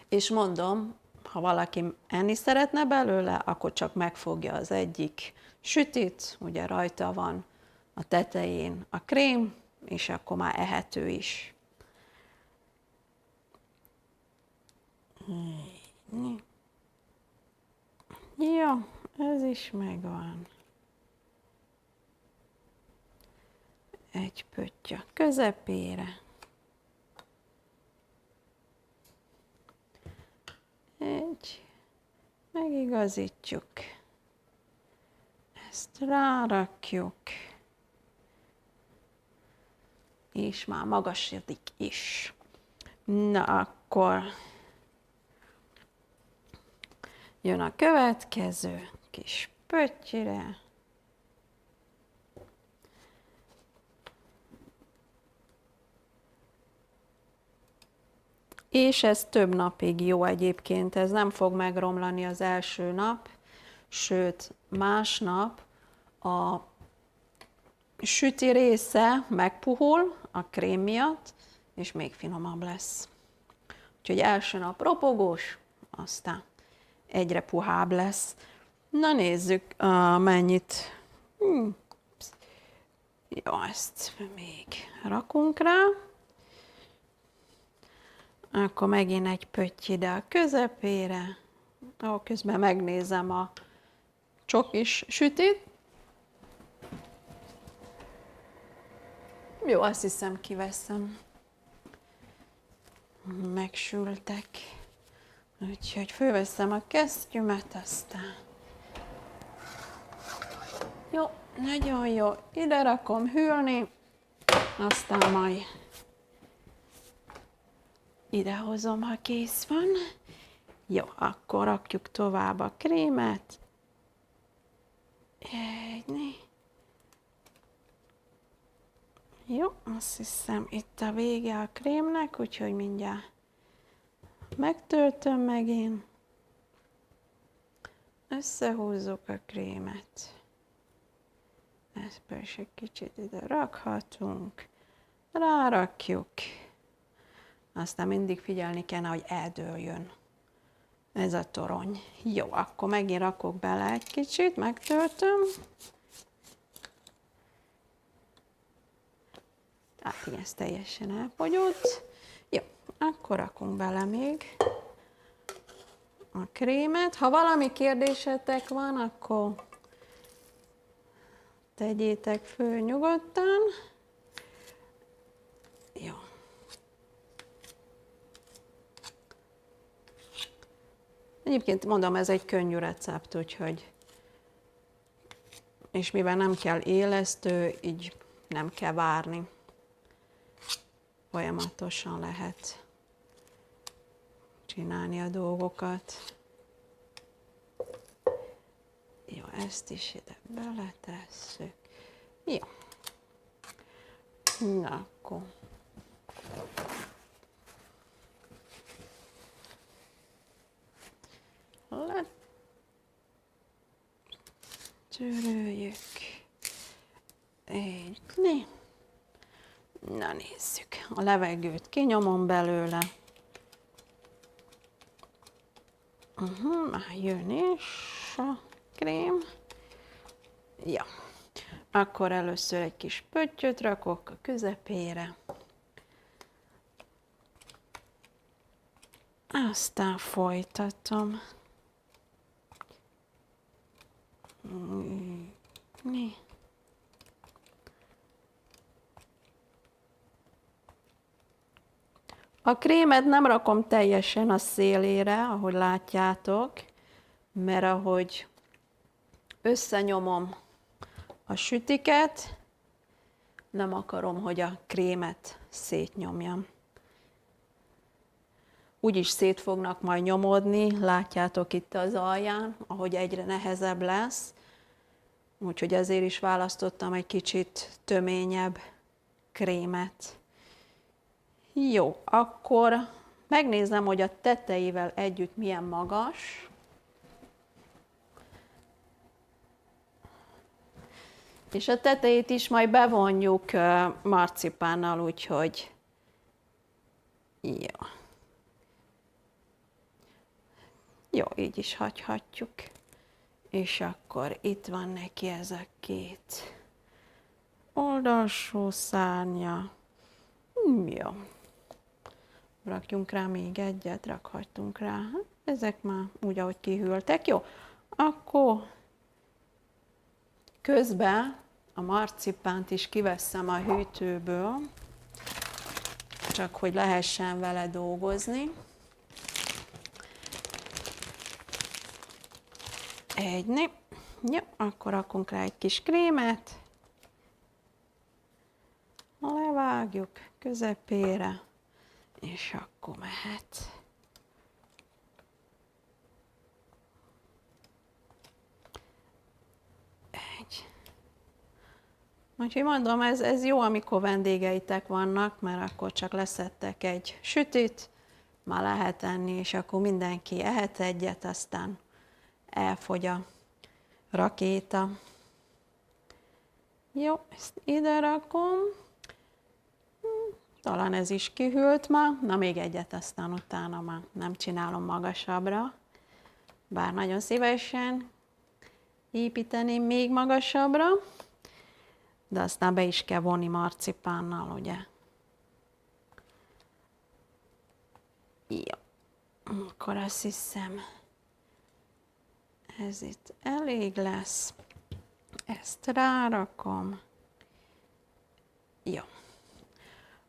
És mondom, ha valaki enni szeretne belőle, akkor csak megfogja az egyik sütit, ugye rajta van a tetején a krém, és akkor már ehető is. Jó, ez is megvan. Egy pötty a közepére. Megigazítjuk. Ezt rárakjuk. És már magasodik is. Na akkor jön a következő kis pöttyire. És ez több napig jó egyébként, ez nem fog megromlani az első nap, sőt másnap a süti része megpuhul a krém miatt, és még finomabb lesz. Úgyhogy első nap ropogós, aztán egyre puhább lesz. Na nézzük, mennyit. Jó, ezt még rakunk rá. Akkor megint egy pötty ide a közepére. Közben megnézem a csokis sütit. Jó, azt hiszem kiveszem. Megsültek. Úgyhogy fölveszem a kesztyümet, aztán. Jó, nagyon jó. Ide rakom hűlni, aztán majd idehozom, ha kész van. Jó, akkor rakjuk tovább a krémet. Jó, azt hiszem itt a vége a krémnek, úgyhogy mindjárt megtöltöm megint. Összehúzzuk a krémet. Ezt is egy kicsit ide rakhatunk. Rárakjuk. Aztán mindig figyelni kell, hogy eldőljön ez a torony. Jó, akkor megint rakok bele egy kicsit, megtöltöm. Hát igen, ez teljesen elfogyott. Jó, akkor rakunk bele még a krémet. Ha valami kérdésetek van, akkor tegyétek föl nyugodtan. Jó. Egyébként mondom, ez egy könnyű recept, úgyhogy és mivel nem kell élesztő, így nem kell várni. Folyamatosan lehet csinálni a dolgokat. Jó, ezt is ide beletesszük. Jó. Na, akkor. Letöröljük. Így. Na nézzük. A levegőt kinyomom belőle. Már jön is a krém. Ja. Akkor először egy kis pöttyöt rakok a közepére. Aztán folytatom. A krémet nem rakom teljesen a szélére, ahogy látjátok, mert ahogy összenyomom a sütiket, nem akarom, hogy a krémet szétnyomjam. Úgyis szét fognak majd nyomódni, látjátok itt az alján, ahogy egyre nehezebb lesz. Úgyhogy ezért is választottam egy kicsit töményebb krémet. Jó, akkor megnézem, hogy a tetejével együtt milyen magas. És a tetejét is majd bevonjuk marcipánnal, úgyhogy jó. Jó, így is hagyhatjuk. És akkor itt van neki ez a két oldalsó szárnya. Jó. Rakjunk rá még egyet, rakhattunk rá. Ezek már úgy, ahogy kihűltek. Jó, akkor közben a marcipánt is kiveszem a hűtőből, csak hogy lehessen vele dolgozni. Egyni. Jó, akkor rakunk rá egy kis krémet. Levágjuk közepére, és akkor mehet. Úgyhogy mondom, ez jó, amikor vendégeitek vannak, mert akkor csak leszettek egy sütit, már lehet enni, és akkor mindenki ehet egyet, aztán elfogy a rakéta. Jó, ezt ide rakom. Talán ez is kihűlt már. Na, még egyet, aztán utána már nem csinálom magasabbra. Bár nagyon szívesen építeném még magasabbra. De aztán be is kell vonni marcipánnal, ugye? Jó. Akkor azt hiszem, ez itt elég lesz. Ezt rárakom. Jó.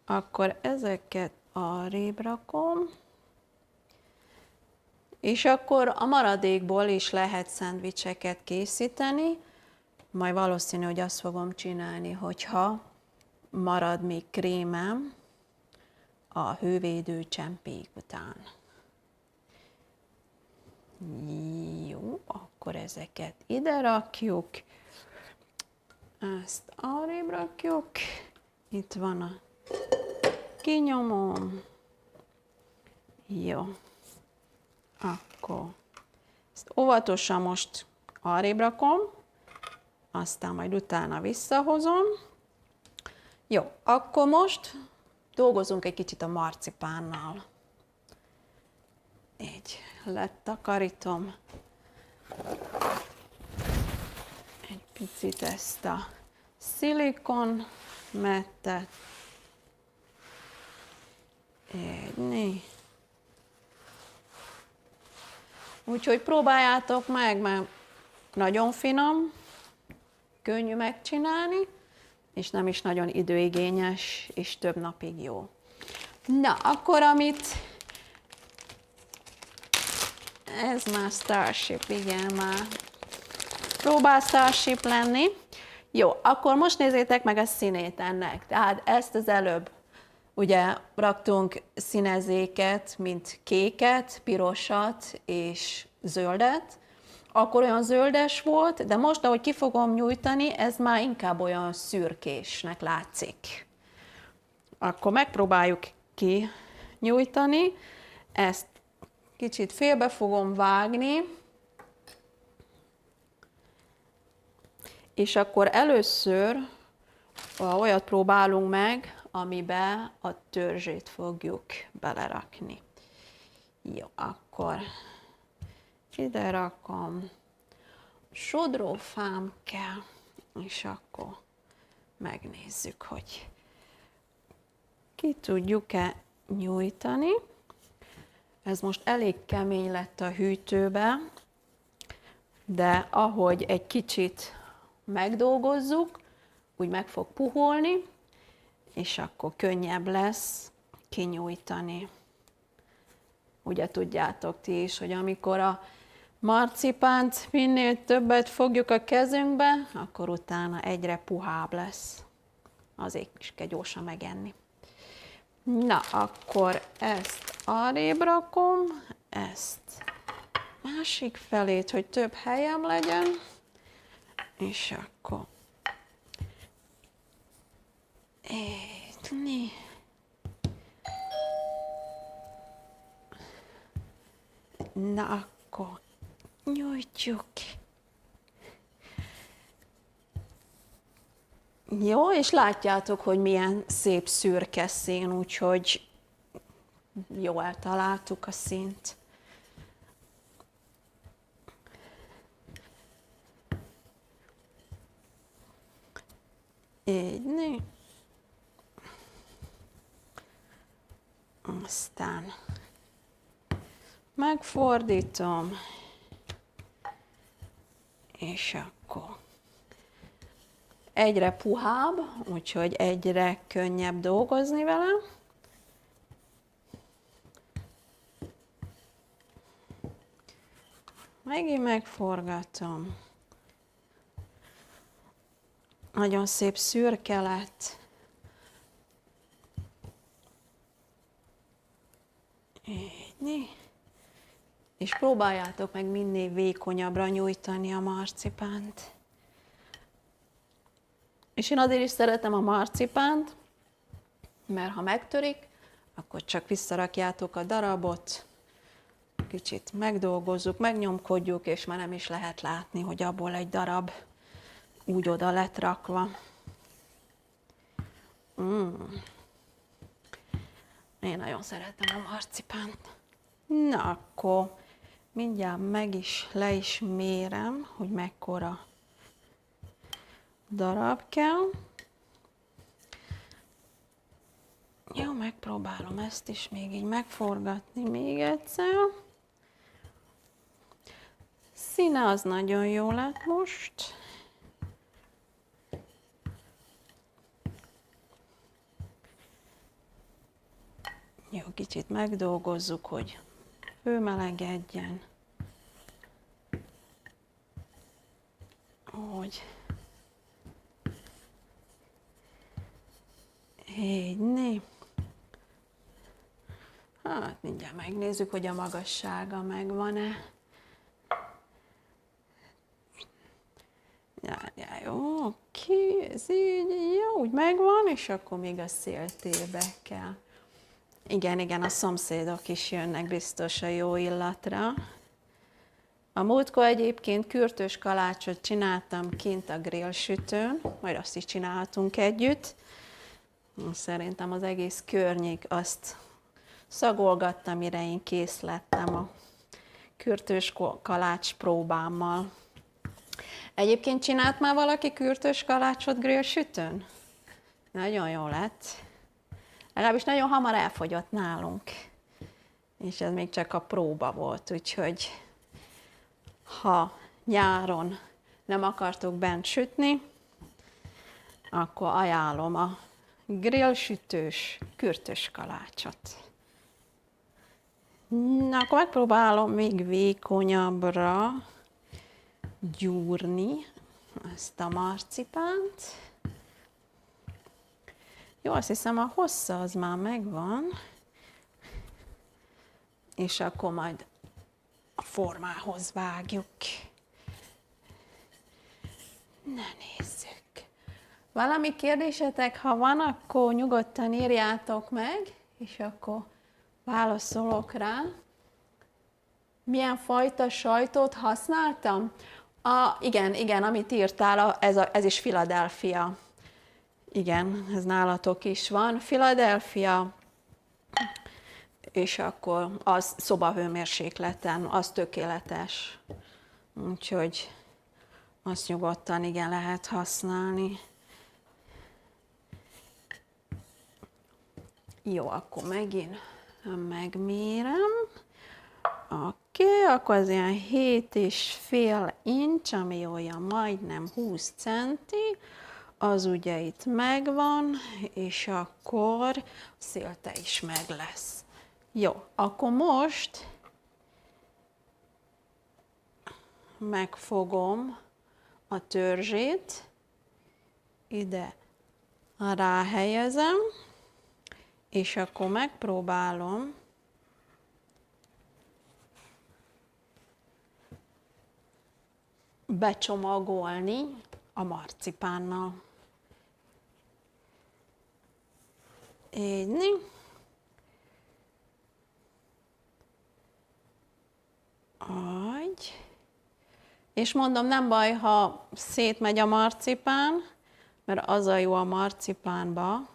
Akkor ezeket arrébb rakom. És akkor a maradékból is lehet szendvicseket készíteni. Majd valószínű, hogy azt fogom csinálni, hogyha marad még krémem a hővédő csempék után. Jó, akkor ezeket ide rakjuk. Ezt arrébb rakjuk. Itt van a kinyomom. Jó. Akkor ezt óvatosan most arrébb rakom. Aztán majd utána visszahozom. Jó, akkor most dolgozunk egy kicsit a marcipánnal. Így letakarítom egy picit ezt a szilikon mettet. Így. Úgyhogy próbáljátok meg, mert nagyon finom, könnyű megcsinálni, és nem is nagyon időigényes, és több napig jó. Na, akkor ez már Starship, igen, már próbál Starship lenni. Jó, akkor most nézzétek meg a színét ennek. Tehát ezt az előbb ugye raktunk színezéket, mint kéket, pirosat és zöldet. Akkor olyan zöldes volt, de most, ahogy ki fogom nyújtani, ez már inkább olyan szürkésnek látszik. Akkor megpróbáljuk kinyújtani. Ezt kicsit félbe fogom vágni. És akkor először olyat próbálunk meg, amiben a törzsét fogjuk belerakni. Jó, akkor ide rakom, sodrófám kell, és akkor megnézzük, hogy ki tudjuk-e nyújtani. Ez most elég kemény lett a hűtőbe, de ahogy egy kicsit megdolgozzuk, úgy meg fog puholni, és akkor könnyebb lesz kinyújtani. Ugye tudjátok ti is, hogy amikor a marcipánt minél többet fogjuk a kezünkbe, akkor utána egyre puhább lesz. Azért is kell gyorsan megenni. Na, akkor ezt arrébb rakom, ezt másik felét, hogy több helyem legyen, és akkor étni. Na, akkor nyújtjuk. Jó, és látjátok, hogy milyen szép szürke szín, úgyhogy jó eltaláltuk a színt. Így, aztán megfordítom, és akkor egyre puhább, úgyhogy egyre könnyebb dolgozni vele. Megint megforgatom. Nagyon szép szürke lett. Így. És próbáljátok meg minél vékonyabbra nyújtani a marcipánt. És én azért is szeretem a marcipánt, mert ha megtörik, akkor csak visszarakjátok a darabot, kicsit megdolgozzuk, megnyomkodjuk, és már nem is lehet látni, hogy abból egy darab úgy oda lett rakva. Én nagyon szeretem a marcipánt. Na, akkor mindjárt le is mérem, hogy mekkora darab kell. Jó, megpróbálom ezt is még így megforgatni még egyszer. Színe az nagyon jó lett most. Jó, kicsit megdolgozzuk, hogy hőmelegedjen. Hogy így. Hát mindjárt megnézzük, hogy a magassága megvan-e. Jó, oké, ez így, jó, úgy megvan, és akkor még a széltébe kell. Igen, a szomszédok is jönnek biztos a jó illatra. A múltkor egyébként kürtös kalácsot csináltam kint a grillsütőn, majd azt is csinálhatunk együtt. Szerintem az egész környék azt szagolgatta, mire én kész lettem a kürtös kalács próbámmal. Egyébként csinált már valaki kürtös kalácsot grillsütőn? Nagyon jó lett. Legalábbis nagyon hamar elfogyott nálunk. És ez még csak a próba volt, úgyhogy ha nyáron nem akartok bent sütni, akkor ajánlom a grillsütős kürtös kalácsot. Na, akkor megpróbálom még vékonyabbra gyúrni ezt a marcipánt. Jó, azt hiszem a hossza az már megvan, és akkor majd a formához vágjuk. Na nézzük. Valami kérdésetek, ha van, akkor nyugodtan írjátok meg, és akkor válaszolok rá. Milyen fajta sajtot használtam? Igen, amit írtál, ez is Philadelphia. Igen, ez nálatok is van. Philadelphia, és akkor az szobahőmérsékleten, az tökéletes. Úgyhogy azt nyugodtan igen lehet használni. Jó, akkor megint megmérem. Oké, akkor az ilyen 7,5 inch, ami olyan majdnem 20 centi, az ugye itt megvan, és akkor a szélte is meg lesz. Jó, akkor most megfogom a törzsét, ide ráhelyezem, és akkor megpróbálom becsomagolni a marcipánnal. Így. És mondom, nem baj, ha szétmegy a marcipán, mert az a jó a marcipánba,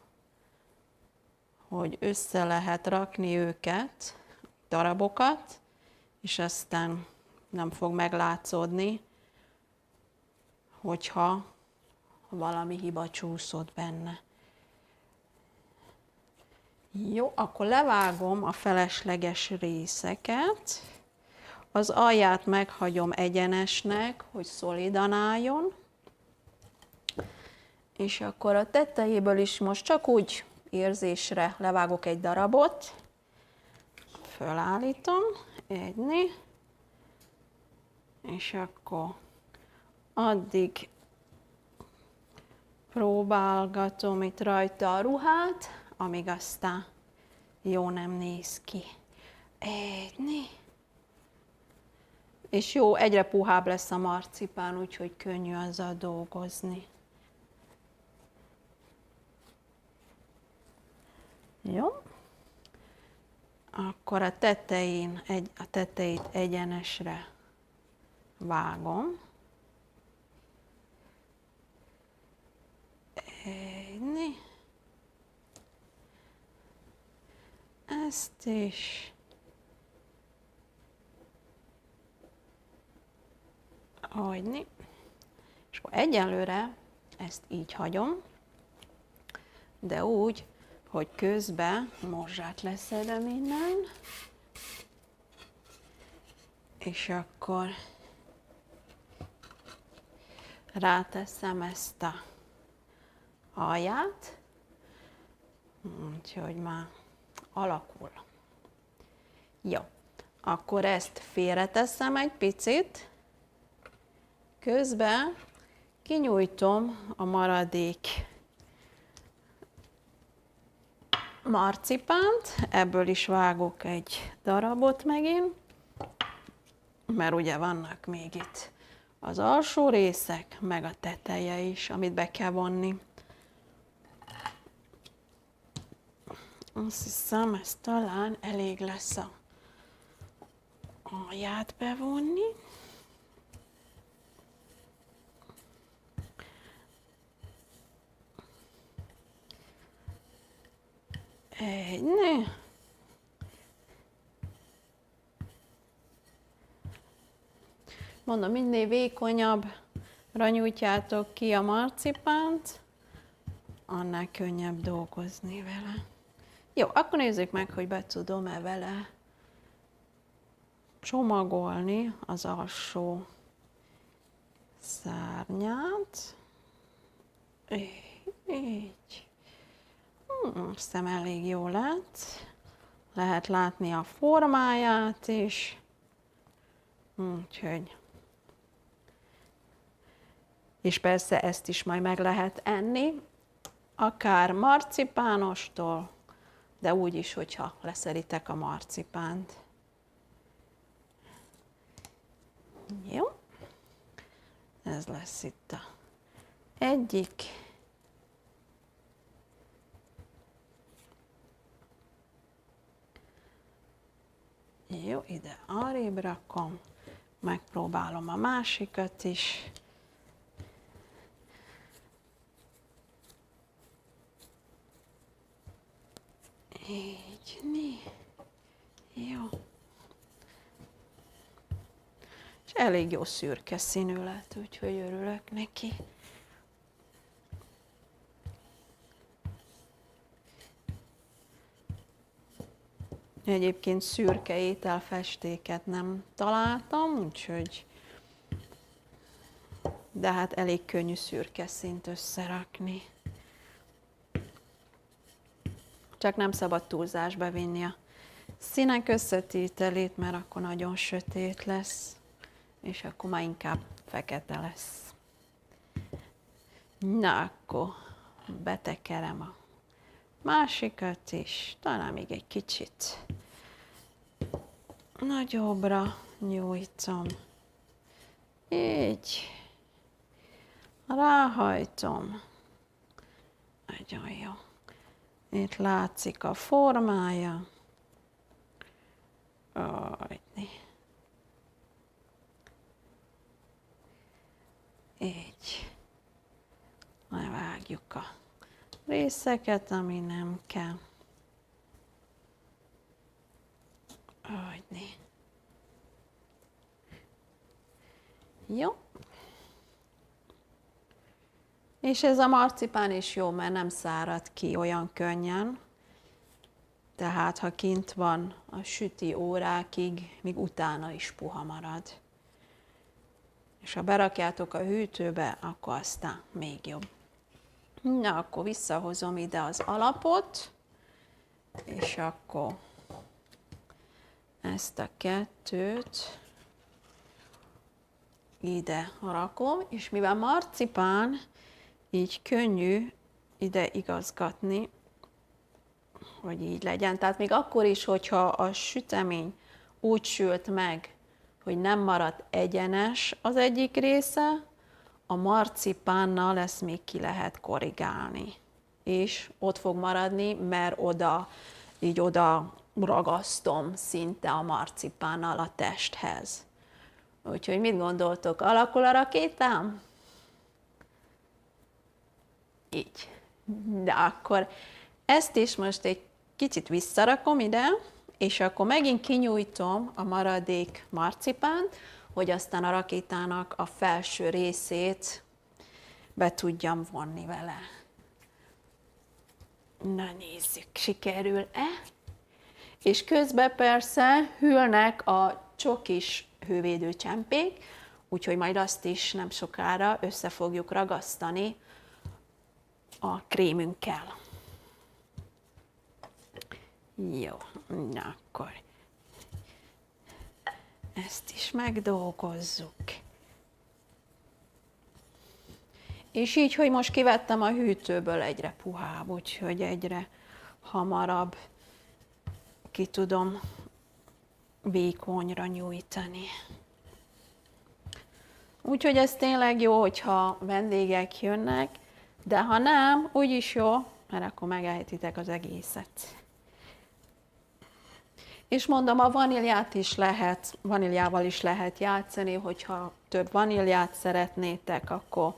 hogy össze lehet rakni őket, darabokat, és aztán nem fog meglátszódni, hogyha valami hiba csúszott benne. Jó, akkor levágom a felesleges részeket. Az alját meghagyom egyenesnek, hogy szolidan álljon. És akkor a tetejéből is most csak úgy érzésre levágok egy darabot. Fölállítom, egyni. És akkor addig próbálgatom itt rajta a ruhát, amíg aztán jó nem néz ki. Egyni. És jó, egyre puhább lesz a marcipán, úgyhogy könnyű azzal dolgozni. Jó. Akkor a tetejét egyenesre vágom. Egyni. Ezt is. Hagyni. És akkor egyelőre ezt így hagyom, de úgy, hogy közben morzsát leszedem innen, és akkor ráteszem ezt a alját, úgyhogy már alakul. Jó, akkor ezt félreteszem egy picit, közben kinyújtom a maradék marcipánt, ebből is vágok egy darabot megint, mert ugye vannak még itt az alsó részek, meg a teteje is, amit be kell vonni. Azt hiszem, ez talán elég lesz a alját bevonni. Egyni. Mondom, minél vékonyabbra nyújtjátok ki a marcipánt, annál könnyebb dolgozni vele. Jó, akkor nézzük meg, hogy be tudom-e vele csomagolni az alsó szárnyát. Így. Azt hiszem elég jó lett. Lehet látni a formáját is. Úgyhogy. És persze ezt is majd meg lehet enni, akár marcipánostól, de úgy is, hogyha leszeritek a marcipánt. Jó. Ez lesz itt a egyik. Jó, ide arrébb rakom, megpróbálom a másikat is. Így, jó. És elég jó szürke színű lett, úgyhogy örülök neki. Egyébként szürke ételfestéket nem találtam, úgyhogy de hát elég könnyű szürke színt összerakni. Csak nem szabad túlzásba vinni a színek összetételét, mert akkor nagyon sötét lesz, és akkor már inkább fekete lesz. Na, akkor betekerem a másikat is, talán még egy kicsit nagyobbra nyújtom. Így. Ráhajtom. Nagyon jó. Itt látszik a formája. Így. Levágjuk kivágjuk a részeket, ami nem kell. Hagyni. Jó. És ez a marcipán is jó, mert nem szárad ki olyan könnyen. Tehát, ha kint van a süti órákig, még utána is puha marad. És ha berakjátok a hűtőbe, akkor aztán még jobb. Na, akkor visszahozom ide az alapot, és akkor ezt a kettőt ide rakom, és mivel marcipán, így könnyű ide igazgatni, hogy így legyen. Tehát még akkor is, hogyha a sütemény úgy sült meg, hogy nem maradt egyenes az egyik része, a marcipánnal ezt még ki lehet korrigálni. És ott fog maradni, mert oda ragasztom szinte a marcipánnal a testhez. Úgyhogy mit gondoltok, alakul a rakétám? Így. De akkor ezt is most egy kicsit visszarakom ide, és akkor megint kinyújtom a maradék marcipánt, hogy aztán a rakétának a felső részét be tudjam vonni vele. Na nézzük, sikerül-e? És közben persze hűlnek a csokis hővédő csempék, úgyhogy majd azt is nem sokára össze fogjuk ragasztani a krémünkkel. Jó, na akkor ezt is megdolgozzuk. És így, hogy most kivettem a hűtőből, egyre puhább, úgyhogy egyre hamarabb ki tudom vékonyra nyújtani. Úgyhogy ez tényleg jó, hogyha vendégek jönnek, de ha nem, úgyis jó, mert akkor megehetitek az egészet. És mondom, a vaníliával is lehet játszani, hogyha több vaníliát szeretnétek, akkor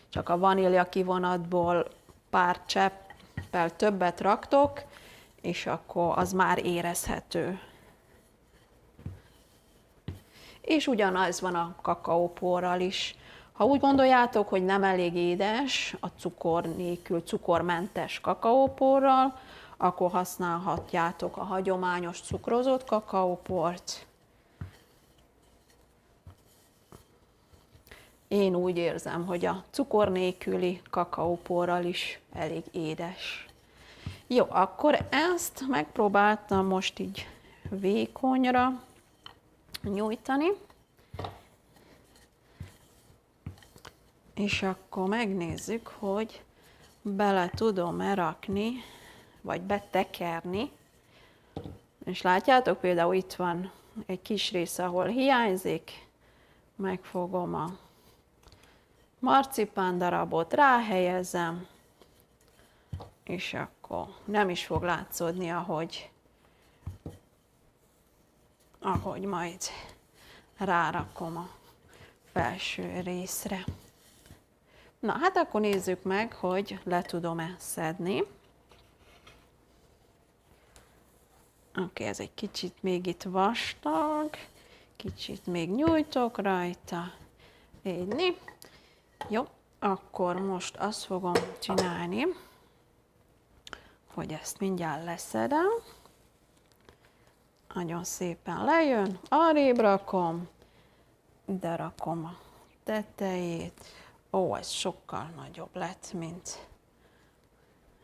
csak a vanília kivonatból pár cseppel többet raktok, és akkor az már érezhető. És ugyanaz van a kakaóporral is. Ha úgy gondoljátok, hogy nem elég édes a cukor nélkül, cukormentes kakaóporral, akkor használhatjátok a hagyományos cukrozott kakaóport. Én úgy érzem, hogy a cukor nélküli kakaóporral is elég édes. Jó, akkor ezt megpróbáltam most így vékonyra nyújtani. És akkor megnézzük, hogy bele tudom-e rakni, vagy betekerni. És látjátok, például itt van egy kis része, ahol hiányzik. Megfogom a marcipán darabot, ráhelyezem, és akkor nem is fog látszódni, ahogy majd rárakom a felső részre. Na, hát akkor nézzük meg, hogy le tudom-e szedni. Oké, ez egy kicsit még itt vastag, kicsit még nyújtok rajta. Így. Jó, akkor most azt fogom csinálni, hogy ezt mindjárt leszedem. Nagyon szépen lejön, arrébb rakom, ide rakom a tetejét. Ó, ez sokkal nagyobb lett, mint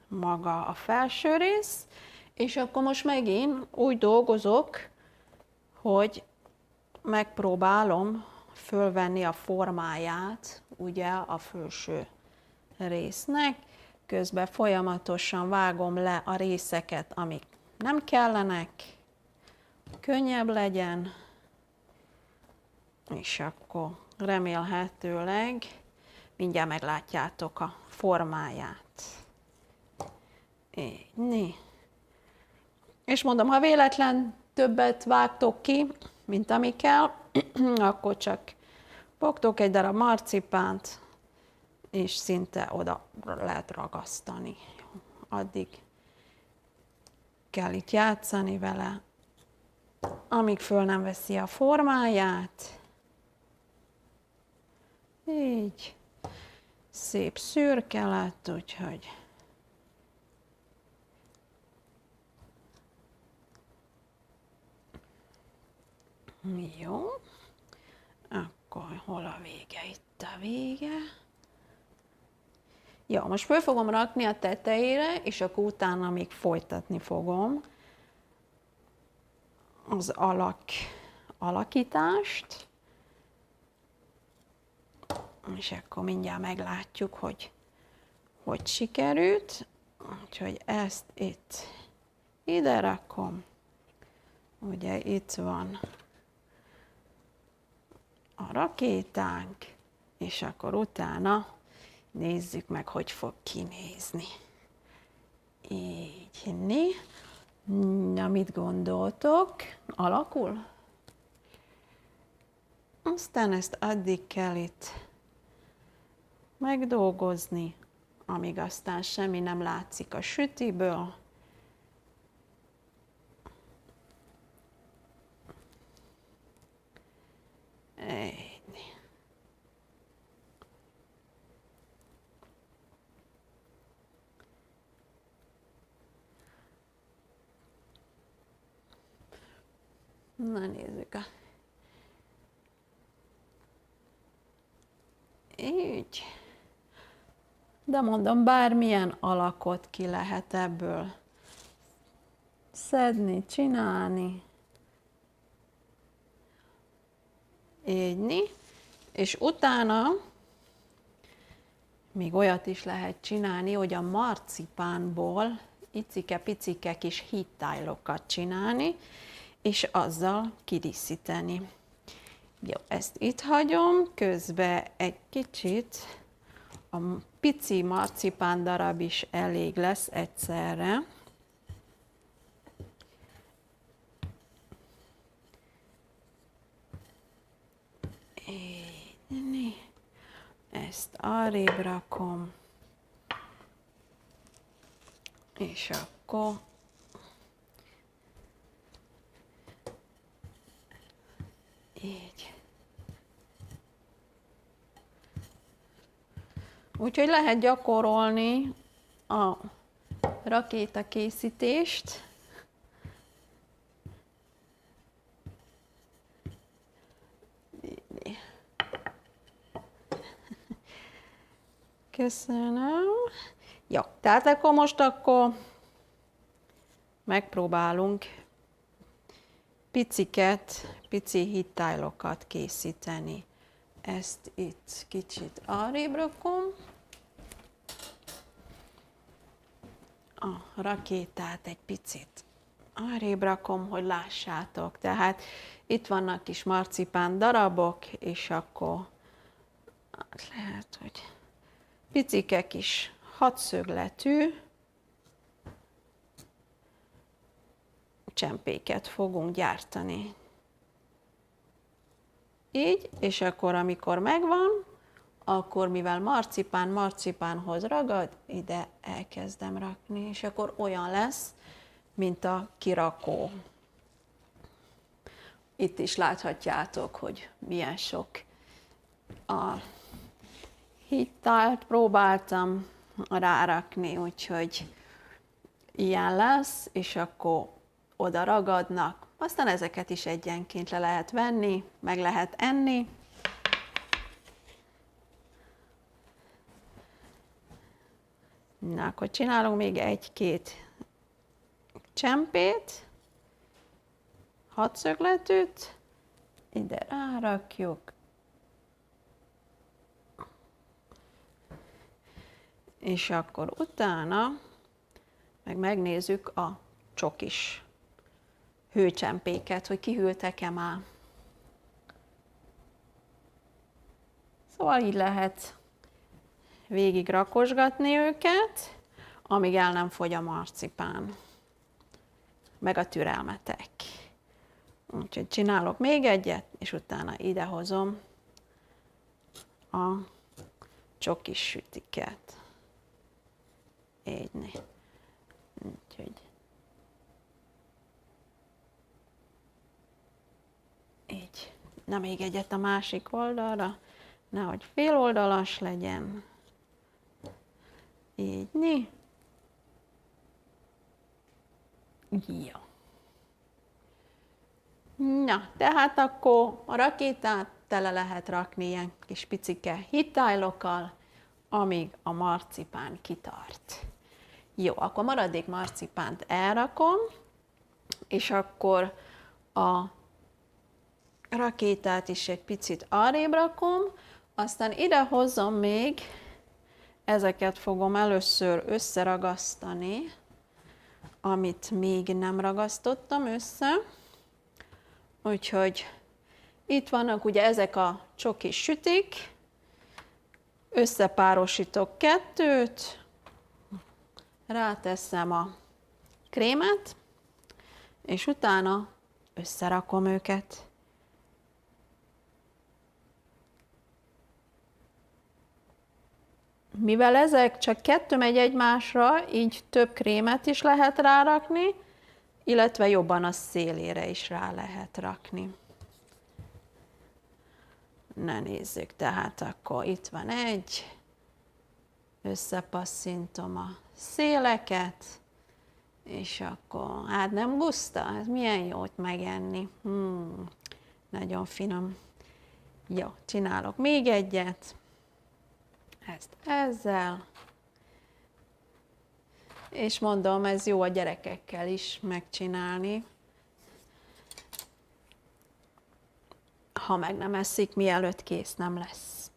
maga a felső rész. És akkor most megint úgy dolgozok, hogy megpróbálom fölvenni a formáját, ugye, a felső résznek. Közben folyamatosan vágom le a részeket, amik nem kellenek, könnyebb legyen, és akkor remélhetőleg mindjárt meglátjátok a formáját. Így. És mondom, ha véletlen többet vágtok ki, mint ami kell, akkor csak fogtok egy darab marcipánt, és szinte oda lehet ragasztani. Addig kell itt játszani vele, amíg föl nem veszi a formáját. Így. Szép szürke lett, úgyhogy jó. Akkor hol a vége? Itt a vége. Jó, most föl fogom rakni a tetejére, és akkor utána még folytatni fogom az alakítást. És akkor mindjárt meglátjuk, hogy sikerült. Úgyhogy ezt itt ide rakom. Ugye itt van a rakétánk, és akkor utána nézzük meg, hogy fog kinézni. Így, na, mit gondoltok? Alakul? Aztán ezt addig kell itt megdolgozni, amíg aztán semmi nem látszik a sütiből. Na, nézzük. Így. De mondom, bármilyen alakot ki lehet ebből szedni, csinálni. Így. És utána még olyat is lehet csinálni, hogy a marcipánból icike-picike kis hittájlokat csinálni, és azzal kidíszíteni. Jó, ezt itt hagyom, közben egy kicsit a pici marcipán darab is elég lesz egyszerre. Így, ezt arrébb rakom, és akkor így. Úgyhogy lehet gyakorolni a rakétakészítést. Köszönöm. Jó, tehát akkor most megpróbálunk pici hittájlokat készíteni. Ezt itt kicsit arrébb rakom. A rakétát egy picit arrébb rakom, hogy lássátok. Tehát itt vannak kis marcipán darabok, és akkor lehet, hogy picike kis hatszögletű csempéket fogunk gyártani. Így, és akkor amikor megvan, akkor mivel marcipánhoz ragad, ide elkezdem rakni, és akkor olyan lesz, mint a kirakó. Itt is láthatjátok, hogy milyen sok a hittált próbáltam rárakni, úgyhogy ilyen lesz, és akkor oda ragadnak. Aztán ezeket is egyenként le lehet venni, meg lehet enni. Na, akkor csinálunk még egy-két csempét, hatszögletűt, ide rárakjuk, és akkor utána megnézzük a csokis hőcsempéket, hogy kihűltek-e már. Szóval így lehet végig rakosgatni őket, amíg el nem fogy a marcipán, meg a türelmetek. Úgyhogy csinálok még egyet, és utána idehozom a csokis sütiket. Így. Úgyhogy. Így. Na, még egyet a másik oldalra, nehogy féloldalas legyen. Így. Jó. Na, tehát akkor a rakétát tele lehet rakni ilyen kis picike hittájlokkal, amíg a marcipán kitart. Jó, akkor maradék marcipánt elrakom, és akkor a rakétát is egy picit arrébb rakom, aztán ide hozom még, ezeket fogom először összeragasztani, amit még nem ragasztottam össze. Úgyhogy itt vannak ugye ezek a csokis sütik, összepárosítok kettőt, ráteszem a krémet, és utána összerakom őket. Mivel ezek csak kettő megy egymásra, így több krémet is lehet rárakni, illetve jobban a szélére is rá lehet rakni. Na nézzük, tehát akkor itt van egy, összepasszintom a széleket, és akkor, hát nem guszta? Ez milyen jót megenni. Nagyon finom. Jó, csinálok még egyet. Ezt ezzel. És mondom, ez jó a gyerekekkel is megcsinálni. Ha meg nem eszik, mielőtt kész nem lesz.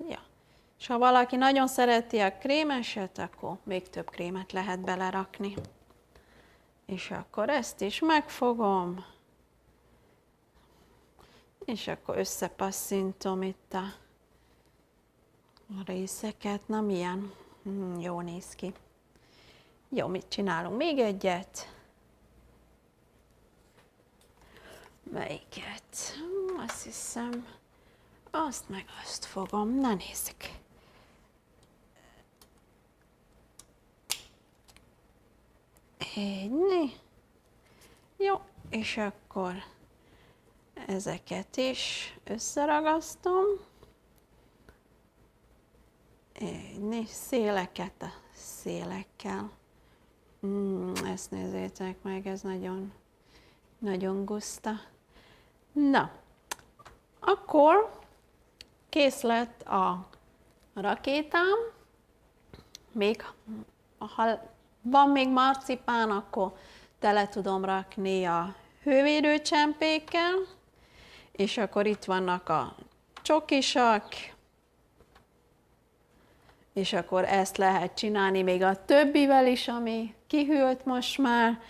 Ja. És ha valaki nagyon szereti a krémeset, akkor még több krémet lehet belerakni. És akkor ezt is megfogom. És akkor összepasszintom itt a részeket. Na milyen? Jó néz ki. Jó, mit csinálunk? Még egyet. Melyiket? Azt hiszem, azt meg azt fogom. Na nézzük. Így. Jó, és akkor ezeket is összeragasztom. Így, széleket a szélekkel. Ezt nézzétek meg, ez nagyon, nagyon guszta. Na, akkor kész lett a rakétám. Még, ha van még marcipán, akkor tele tudom rakni a hővédőcsempékkel, és akkor itt vannak a csokisak, és akkor ezt lehet csinálni még a többivel is, ami kihűlt most már.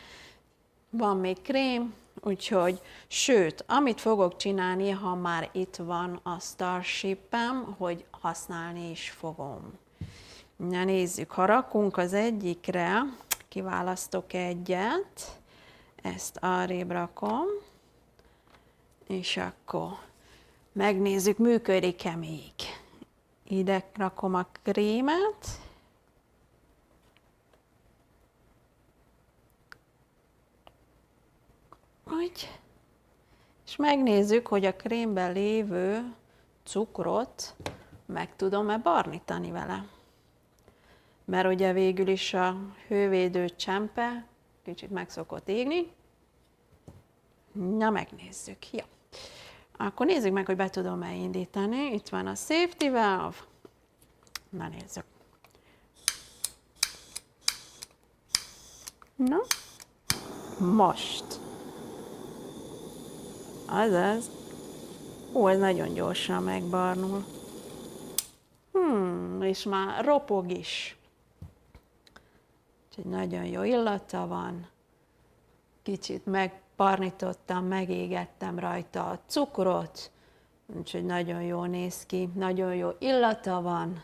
Van még krém, úgyhogy, sőt, amit fogok csinálni, ha már itt van a Starship-em, hogy használni is fogom. Na nézzük, ha rakunk az egyikre, kiválasztok egyet, ezt arrébb rakom, és akkor megnézzük, működik-e még. Ide rakom a krémet. Úgy. És megnézzük, hogy a krémben lévő cukrot meg tudom-e barnítani vele. Mert ugye végül is a hővédő csempe kicsit meg szokott égni. Na, megnézzük. Jó. Akkor nézzük meg, hogy be tudom-e indítani. Itt van a safety valve. Na, nézzük. Na, most. Azaz. Ó, ez nagyon gyorsan megbarnul. És már ropog is. Úgyhogy nagyon jó illata van. Kicsit megbarnítottam, megégettem rajta a cukrot. Úgyhogy nagyon jól néz ki, nagyon jó illata van.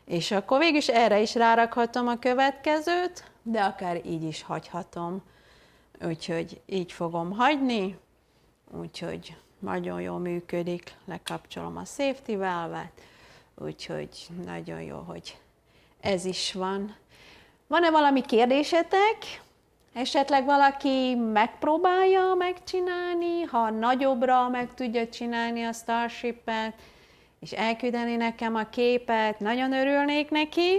És akkor végülis erre is rárakhatom a következőt, de akár így is hagyhatom. Úgyhogy így fogom hagyni. Úgyhogy nagyon jól működik, lekapcsolom a safety valve-et, úgyhogy nagyon jó, hogy ez is van. Van-e valami kérdésetek? Esetleg valaki megpróbálja megcsinálni, ha nagyobbra meg tudja csinálni a Starship-et, és elküldeni nekem a képet, nagyon örülnék neki.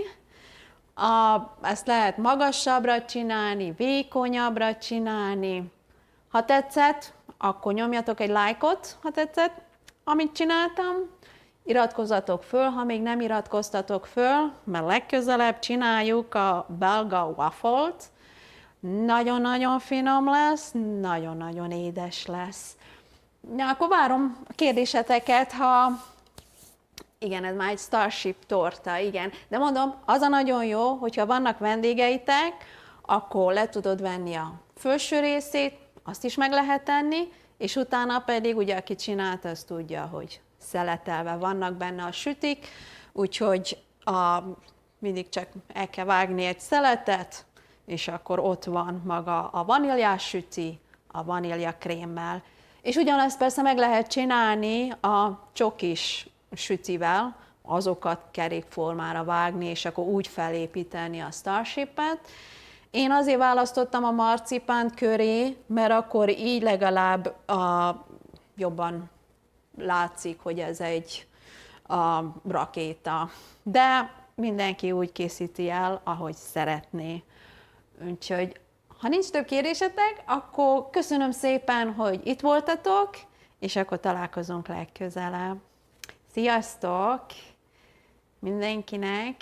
Ezt lehet magasabbra csinálni, vékonyabbra csinálni. Ha tetszett, akkor nyomjatok egy lájkot, ha tetszett, amit csináltam. Iratkozzatok föl, ha még nem iratkoztatok föl, mert legközelebb csináljuk a belga waffle-t. Nagyon-nagyon finom lesz, nagyon-nagyon édes lesz. Ja, akkor várom a kérdéseteket, ha... Igen, ez már egy Starship torta, igen. De mondom, az a nagyon jó, hogyha vannak vendégeitek, akkor le tudod venni a felső részét, azt is meg lehet tenni, és utána pedig, ugye aki csinálta, az tudja, hogy szeletelve vannak benne a sütik, úgyhogy mindig csak el kell vágni egy szeletet, és akkor ott van maga a vaníliás süti, a vanília krémmel. És ugyanezt persze meg lehet csinálni a csokis sütivel, azokat kerékformára vágni, és akkor úgy felépíteni a Starship-et. Én azért választottam a marcipánt köré, mert akkor így legalább jobban látszik, hogy ez egy rakéta. De mindenki úgy készíti el, ahogy szeretné. Úgyhogy, ha nincs több kérdésetek, akkor köszönöm szépen, hogy itt voltatok, és akkor találkozunk legközelebb. Sziasztok mindenkinek!